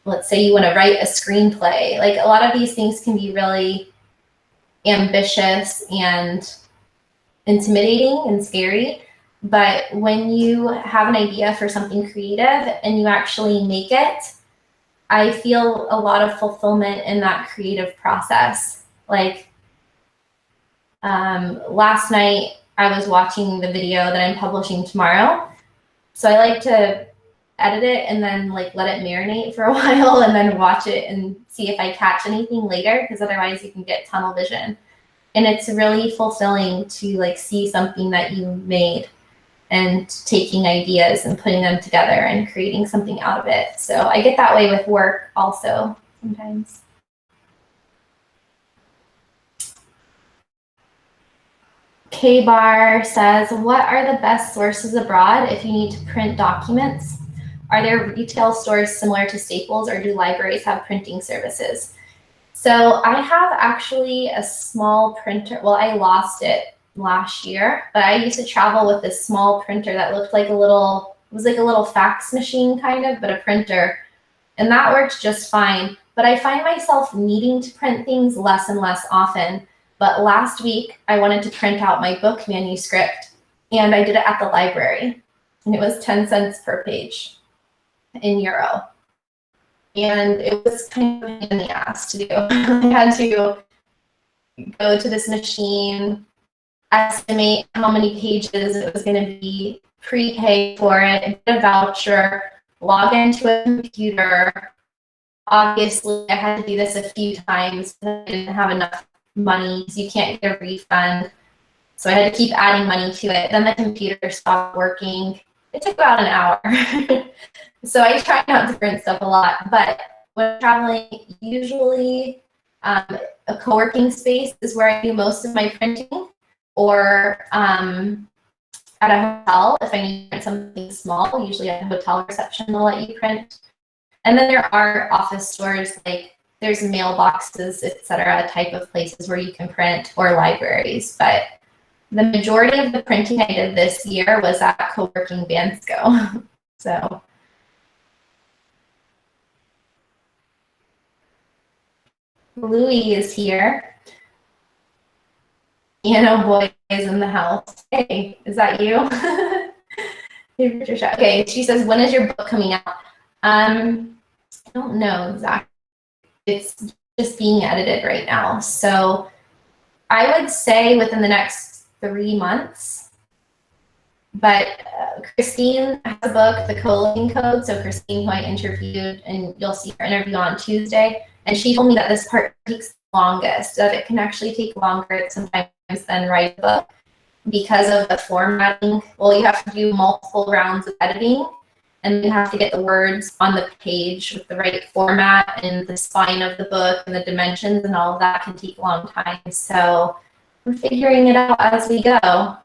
Let's say you want to write a screenplay. Like a lot of these things can be really ambitious and intimidating and scary. But when you have an idea for something creative and you actually make it, I feel a lot of fulfillment in that creative process. Like last night, I was watching the video that I'm publishing tomorrow. So I like to edit it and then like let it marinate for a while and then watch it and see if I catch anything later, because otherwise you can get tunnel vision. And it's really fulfilling to like see something that you made and taking ideas and putting them together and creating something out of it. So I get that way with work also sometimes. K-Bar says, what are the best sources abroad if you need to print documents? Are there retail stores similar to Staples, or do libraries have printing services? So I have actually a small printer. Well, I lost it last year, but I used to travel with this small printer that looked like a little, it was like a little fax machine kind of, but a printer. And that worked just fine. But I find myself needing to print things less and less often. But last week, I wanted to print out my book manuscript, and I did it at the library. And it was 10 cents per page in euro. And it was kind of in the ass to do. I had to go to this machine, estimate how many pages it was going to be, prepay for it, get a voucher, log into a computer. Obviously, I had to do this a few times because I didn't have enough money, so you can't get a refund. So I had to keep adding money to it. Then the computer stopped working. It took about an hour. So I try not to print stuff a lot, but when traveling, usually a co-working space is where I do most of my printing, or at a hotel if I need to print something small. Usually at the hotel reception they'll let you print. And then there are office stores, like there's mailboxes, etc., type of places where you can print, or libraries. But the majority of the printing I did this year was at co-working Bansko. So. Louie is here. Piano Boy is in the house. Hey, is that you? Hey, Patricia. Okay, she says, when is your book coming out? I don't know exactly. It's just being edited right now. So I would say within the next 3 months. But Kristin has a book, The Co-Living Code. So Kristin, who I interviewed, and you'll see her interview on Tuesday. And she told me that this part takes the longest, that it can actually take longer sometimes than write a book because of the formatting. Well, you have to do multiple rounds of editing, and you have to get the words on the page with the right format, and the spine of the book and the dimensions and all of that can take a long time. So we're figuring it out as we go.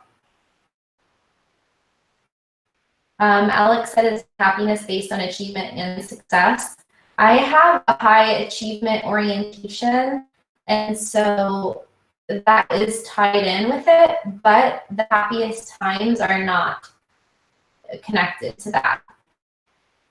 Alex said, is happiness based on achievement and success? I have a high achievement orientation, and so that is tied in with it, but the happiest times are not connected to that.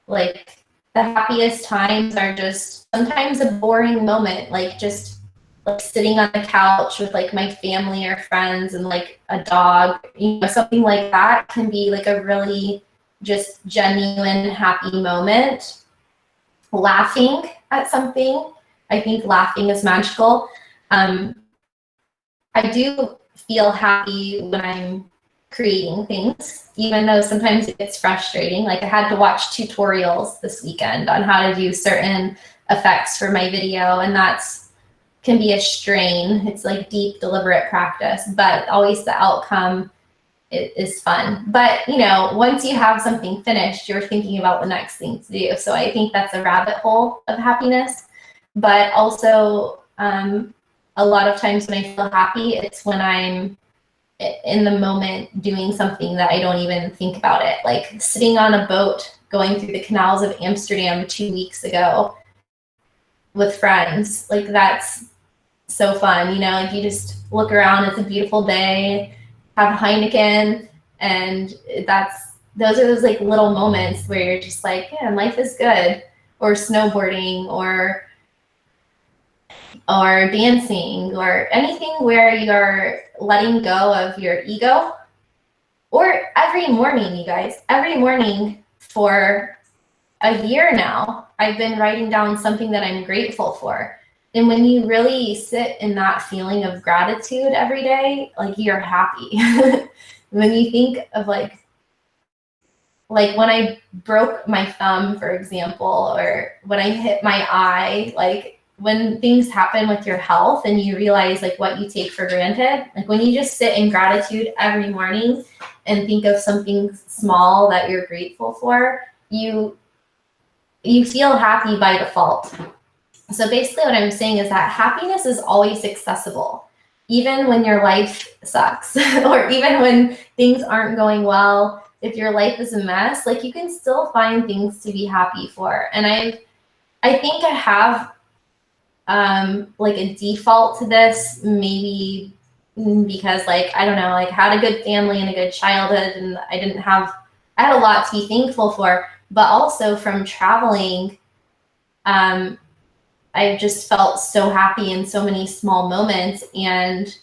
Like, the happiest times are just sometimes a boring moment, like just like sitting on the couch with like my family or friends and like a dog, you know, something like that can be like a really just genuine happy moment. Laughing at something, I think laughing is magical. I do feel happy when I'm creating things, even though sometimes it gets frustrating. Like I had to watch tutorials this weekend on how to do certain effects for my video, and that's can be a strain. It's like deep, deliberate practice, but always the outcome is fun. But you know, once you have something finished, you're thinking about the next thing to do. So I think that's a rabbit hole of happiness. But also, a lot of times when I feel happy, it's when I'm in the moment doing something that I don't even think about it. Like sitting on a boat going through the canals of Amsterdam 2 weeks ago with friends. Like that's so fun, you know, like you just look around, it's a beautiful day, have Heineken, and those are those like little moments where you're just like, yeah, life is good. Or snowboarding or dancing or anything where you're letting go of your ego. Or every morning, you guys, every morning for a year now, I've been writing down something that I'm grateful for. And when you really sit in that feeling of gratitude every day, like you're happy. When you think of like when I broke my thumb, for example, or when I hit my eye, like when things happen with your health and you realize like what you take for granted, like when you just sit in gratitude every morning and think of something small that you're grateful for, you feel happy by default. So basically what I'm saying is that happiness is always accessible, even when your life sucks or even when things aren't going well. If your life is a mess, like you can still find things to be happy for. And I think I have like a default to this, maybe because like, I don't know, like had a good family and a good childhood, and I had a lot to be thankful for, but also from traveling, I've just felt so happy in so many small moments, and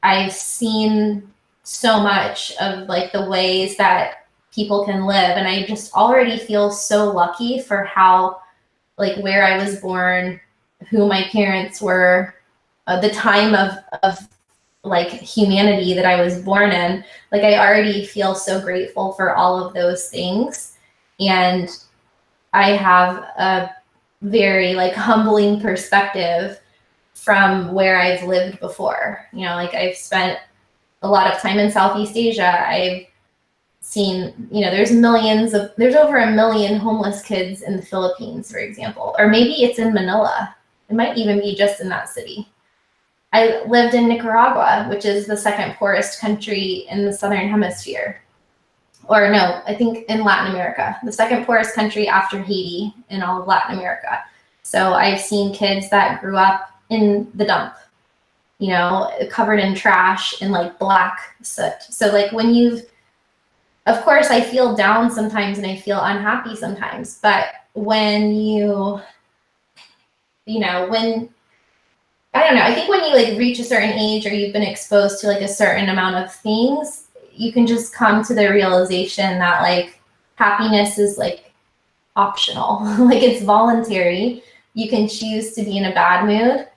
I've seen so much of like the ways that people can live, and I just already feel so lucky for how, like where I was born, who my parents were, the time of like humanity that I was born in. Like I already feel so grateful for all of those things, and I have a very like humbling perspective from where I've lived before. You know, like I've spent a lot of time in Southeast Asia. I've seen, you know, there's over 1 million homeless kids in the Philippines, for example, or maybe it's in Manila. It might even be just in that city. I lived in Nicaragua, which is the second poorest country in the Southern Hemisphere. Or no, I think in Latin America, the second poorest country after Haiti in all of Latin America. So I've seen kids that grew up in the dump, you know, covered in trash and like black soot. So like of course I feel down sometimes and I feel unhappy sometimes, but when I don't know, I think when you like reach a certain age or you've been exposed to like a certain amount of things, you can just come to the realization that like happiness is like optional. Like it's voluntary. You can choose to be in a bad mood,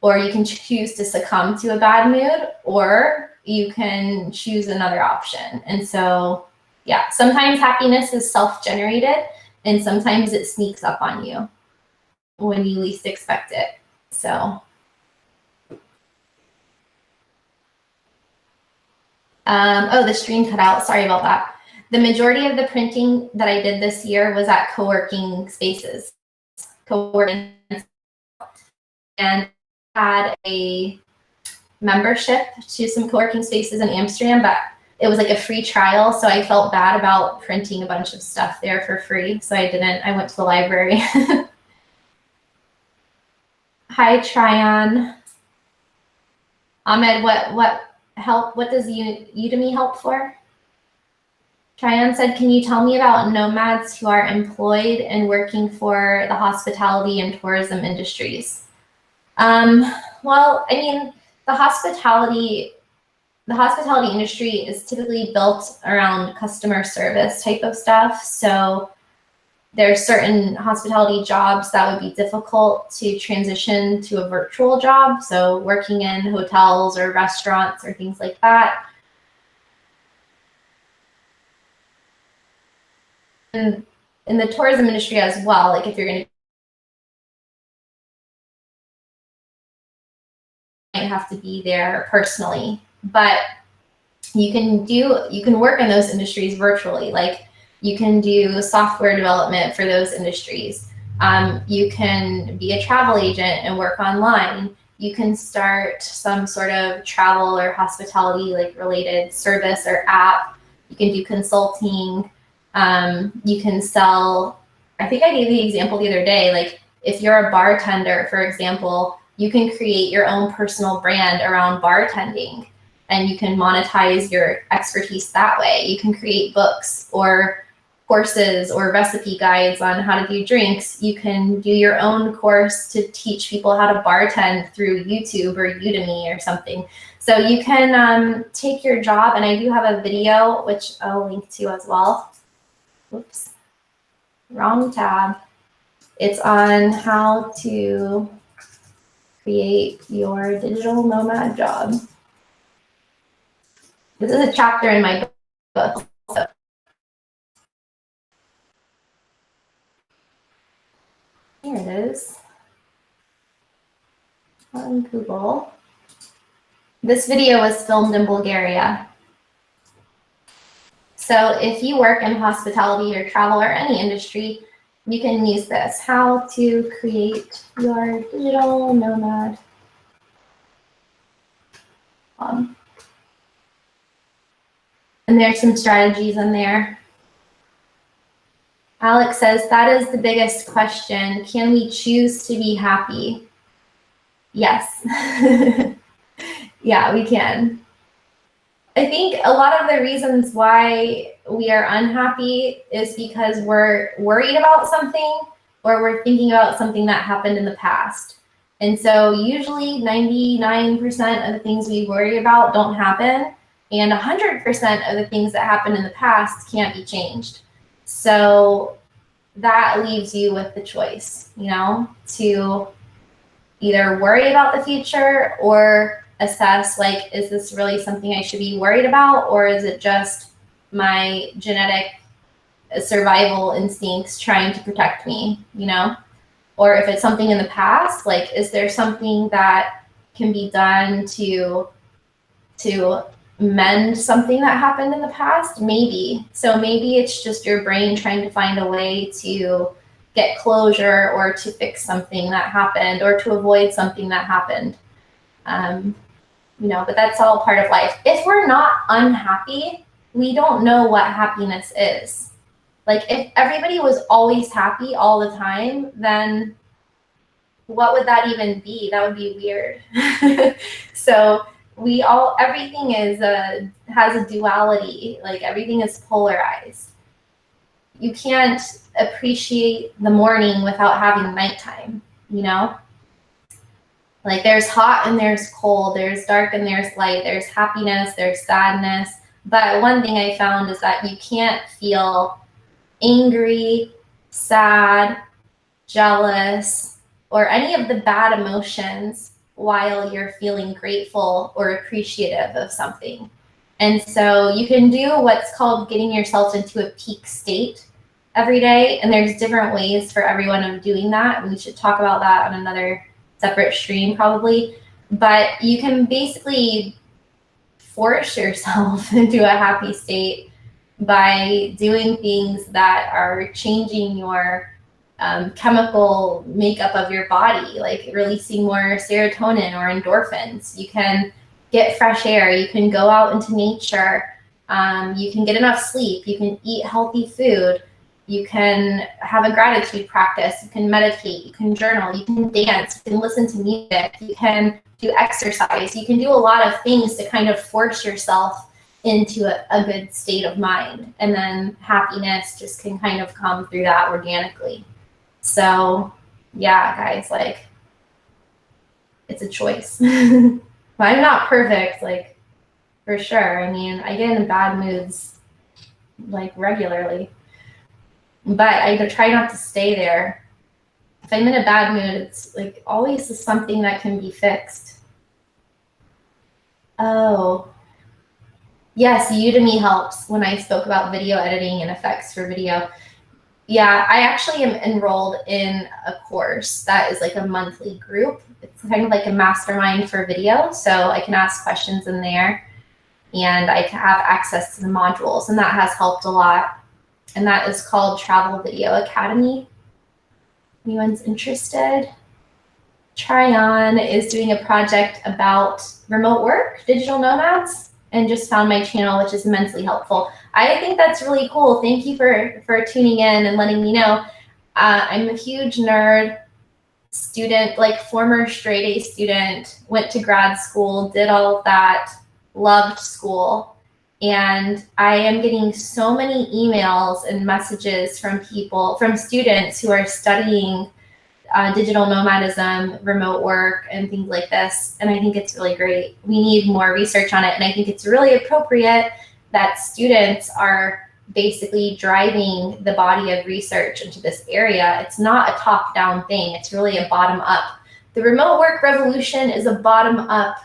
or you can choose to succumb to a bad mood, or you can choose another option. And so, yeah, sometimes happiness is self-generated and sometimes it sneaks up on you when you least expect it. So, oh, the stream cut out. Sorry about that. The majority of the printing that I did this year was at co-working spaces. And had a membership to some co-working spaces in Amsterdam, but it was like a free trial. So I felt bad about printing a bunch of stuff there for free. So I went to the library. Hi, Tryon. Ahmed, what does Udemy help for? Tryon said, can you tell me about nomads who are employed and working for the hospitality and tourism industries? Well, I mean, the hospitality industry is typically built around customer service type of stuff. So there's certain hospitality jobs that would be difficult to transition to a virtual job. So working in hotels or restaurants or things like that. And in the tourism industry as well, like if you're going to have to be there personally, but you can work in those industries virtually. Like you can do software development for those industries. You can be a travel agent and work online. You can start some sort of travel or hospitality like related service or app. You can do consulting. You can sell, I think I gave the example the other day, like if you're a bartender, for example, you can create your own personal brand around bartending and you can monetize your expertise that way. You can create books or courses or recipe guides on how to do drinks. You can do your own course to teach people how to bartend through YouTube or Udemy or something. So you can take your job, and I do have a video, which I'll link to as well. Whoops, wrong tab. It's on how to create your digital nomad job. This is a chapter in my book. So. Here it is on Google. This video was filmed in Bulgaria. So if you work in hospitality or travel or any industry, you can use this, how to create your digital nomad. And there's some strategies in there. Alex says, that is the biggest question. Can we choose to be happy? Yes. Yeah, we can. I think a lot of the reasons why we are unhappy is because we're worried about something or we're thinking about something that happened in the past. And so usually 99% of the things we worry about don't happen, and 100% of the things that happened in the past can't be changed. So that leaves you with the choice, you know, to either worry about the future or assess, like, is this really something I should be worried about, or is it just my genetic survival instincts trying to protect me, you know? Or if it's something in the past, like, is there something that can be done to mend something that happened in the past? Maybe. So maybe it's just your brain trying to find a way to get closure or to fix something that happened or to avoid something that happened. You know, but that's all part of life. If we're not unhappy, we don't know what happiness is. Like if everybody was always happy all the time, then what would that even be? That would be weird. So everything has a duality, like everything is polarized. You can't appreciate the morning without having nighttime, you know? Like there's hot and there's cold, there's dark and there's light, there's happiness, there's sadness. But one thing I found is that you can't feel angry, sad, jealous, or any of the bad emotions while you're feeling grateful or appreciative of something. And so you can do what's called getting yourself into a peak state every day. And there's different ways for everyone of doing that. And we should talk about that on another separate stream probably. But you can basically force yourself into a happy state by doing things that are changing your chemical makeup of your body, like releasing more serotonin or endorphins. You can get fresh air, you can go out into nature, you can get enough sleep, you can eat healthy food, you can have a gratitude practice, you can meditate, you can journal, you can dance, you can listen to music, you can do exercise. You can do a lot of things to kind of force yourself into a good state of mind. And then happiness just can kind of come through that organically. So yeah, guys, like, it's a choice. I'm not perfect, like, for sure. I mean, I get in bad moods like regularly, but I try not to stay there. If I'm in a bad mood, it's like always something that can be fixed. Oh, yes, Udemy helps when I spoke about video editing and effects for video. Yeah, I actually am enrolled in a course that is like a monthly group. It's kind of like a mastermind for video. So I can ask questions in there and I can have access to the modules, and that has helped a lot. And that is called Travel Video Academy. Anyone's interested? Tryon is doing a project about remote work, digital nomads, and just found my channel, which is immensely helpful. I think that's really cool. Thank you for tuning in and letting me know. I'm a huge nerd student, like former straight A student, went to grad school, did all of that, loved school. And I am getting so many emails and messages from people, from students who are studying digital nomadism, remote work, and things like this. And I think it's really great. We need more research on it. And I think it's really appropriate that students are basically driving the body of research into this area. It's not a top-down thing. It's really a bottom-up. The remote work revolution is a bottom-up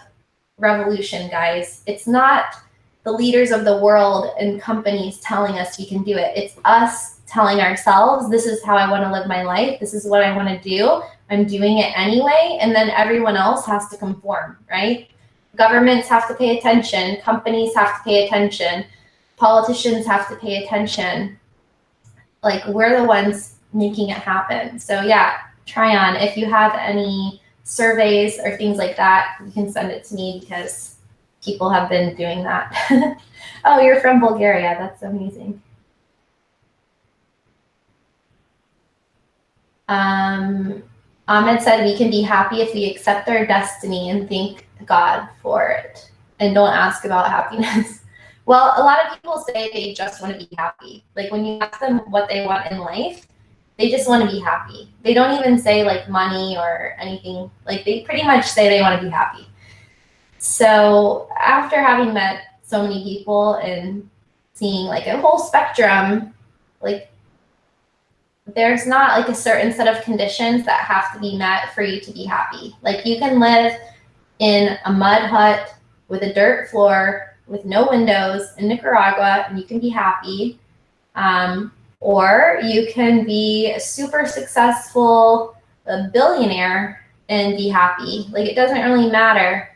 revolution, guys. It's not the leaders of the world and companies telling us we can do it. It's us telling ourselves, this is how I want to live my life. This is what I want to do. I'm doing it anyway. And then everyone else has to conform, right? Governments have to pay attention. Companies have to pay attention. Politicians have to pay attention. Like, we're the ones making it happen. So yeah, Tryon, if you have any surveys or things like that, you can send it to me because people have been doing that. Oh, you're from Bulgaria. That's amazing. Ahmed said we can be happy if we accept our destiny and thank God for it and don't ask about happiness. Well, a lot of people say they just want to be happy. Like, when you ask them what they want in life, they just want to be happy. They don't even say like money or anything. Like, they pretty much say they want to be happy. So after having met so many people and seeing like a whole spectrum, like, there's not like a certain set of conditions that have to be met for you to be happy. Like, you can live in a mud hut with a dirt floor with no windows in Nicaragua and you can be happy. Or you can be a super successful, a billionaire and be happy. Like, it doesn't really matter.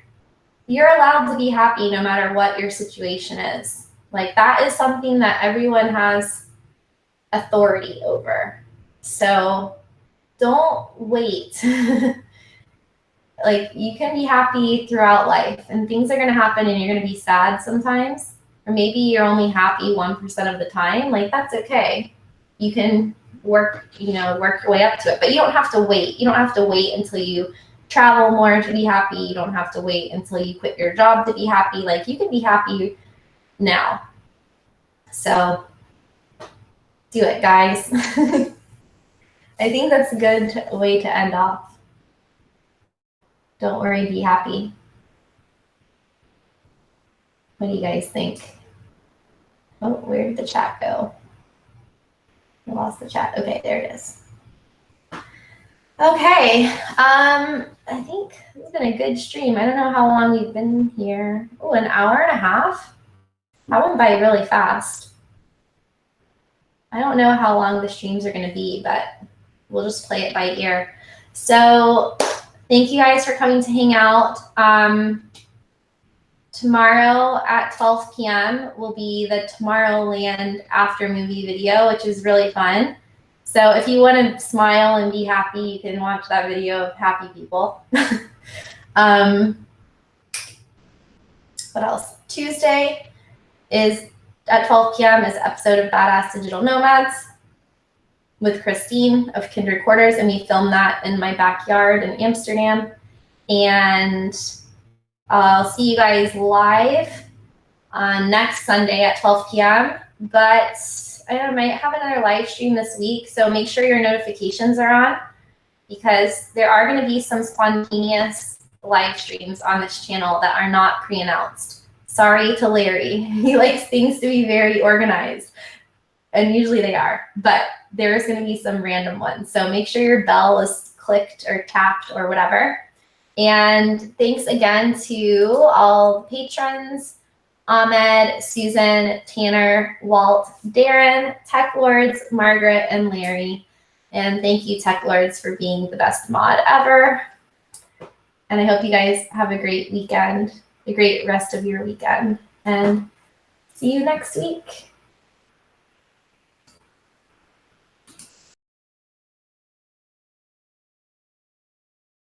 You're allowed to be happy no matter what your situation is. Like, that is something that everyone has authority over. So don't wait. Like, you can be happy throughout life, and things are going to happen and you're going to be sad sometimes, or maybe you're only happy 1% of the time. Like, that's okay. You can work your way up to it, but you don't have to wait. You don't have to wait until you travel more to be happy. You don't have to wait until you quit your job to be happy. Like, you can be happy now. So do it, guys. I think that's a good way to end off. Don't worry, be happy. What do you guys think? Oh, where did the chat go? I lost the chat. Okay, there it is. Okay, I think this has been a good stream. I don't know how long we've been here. Oh, an hour and a half? That went by really fast. I don't know how long the streams are going to be, but we'll just play it by ear. So thank you guys for coming to hang out. Tomorrow at 12 p.m. will be the Tomorrowland after movie video, which is really fun. So if you want to smile and be happy, you can watch that video of happy people. What else? Tuesday is at 12 p.m. is an episode of Badass Digital Nomads with Kristin of Kindred Quarters, and we filmed that in my backyard in Amsterdam. And I'll see you guys live on next Sunday at 12 p.m. But I might have another live stream this week, so make sure your notifications are on, because there are going to be some spontaneous live streams on this channel that are not pre-announced. Sorry to Larry. He likes things to be very organized, and usually they are, but there's going to be some random ones. So make sure your bell is clicked or tapped or whatever. And thanks again to all the patrons, Ahmed, Susan, Tanner, Walt, Darren, Teklordz, Margaret, and Larry. And thank you, Teklordz, for being the best mod ever. And I hope you guys have a great weekend, a great rest of your weekend, and see you next week.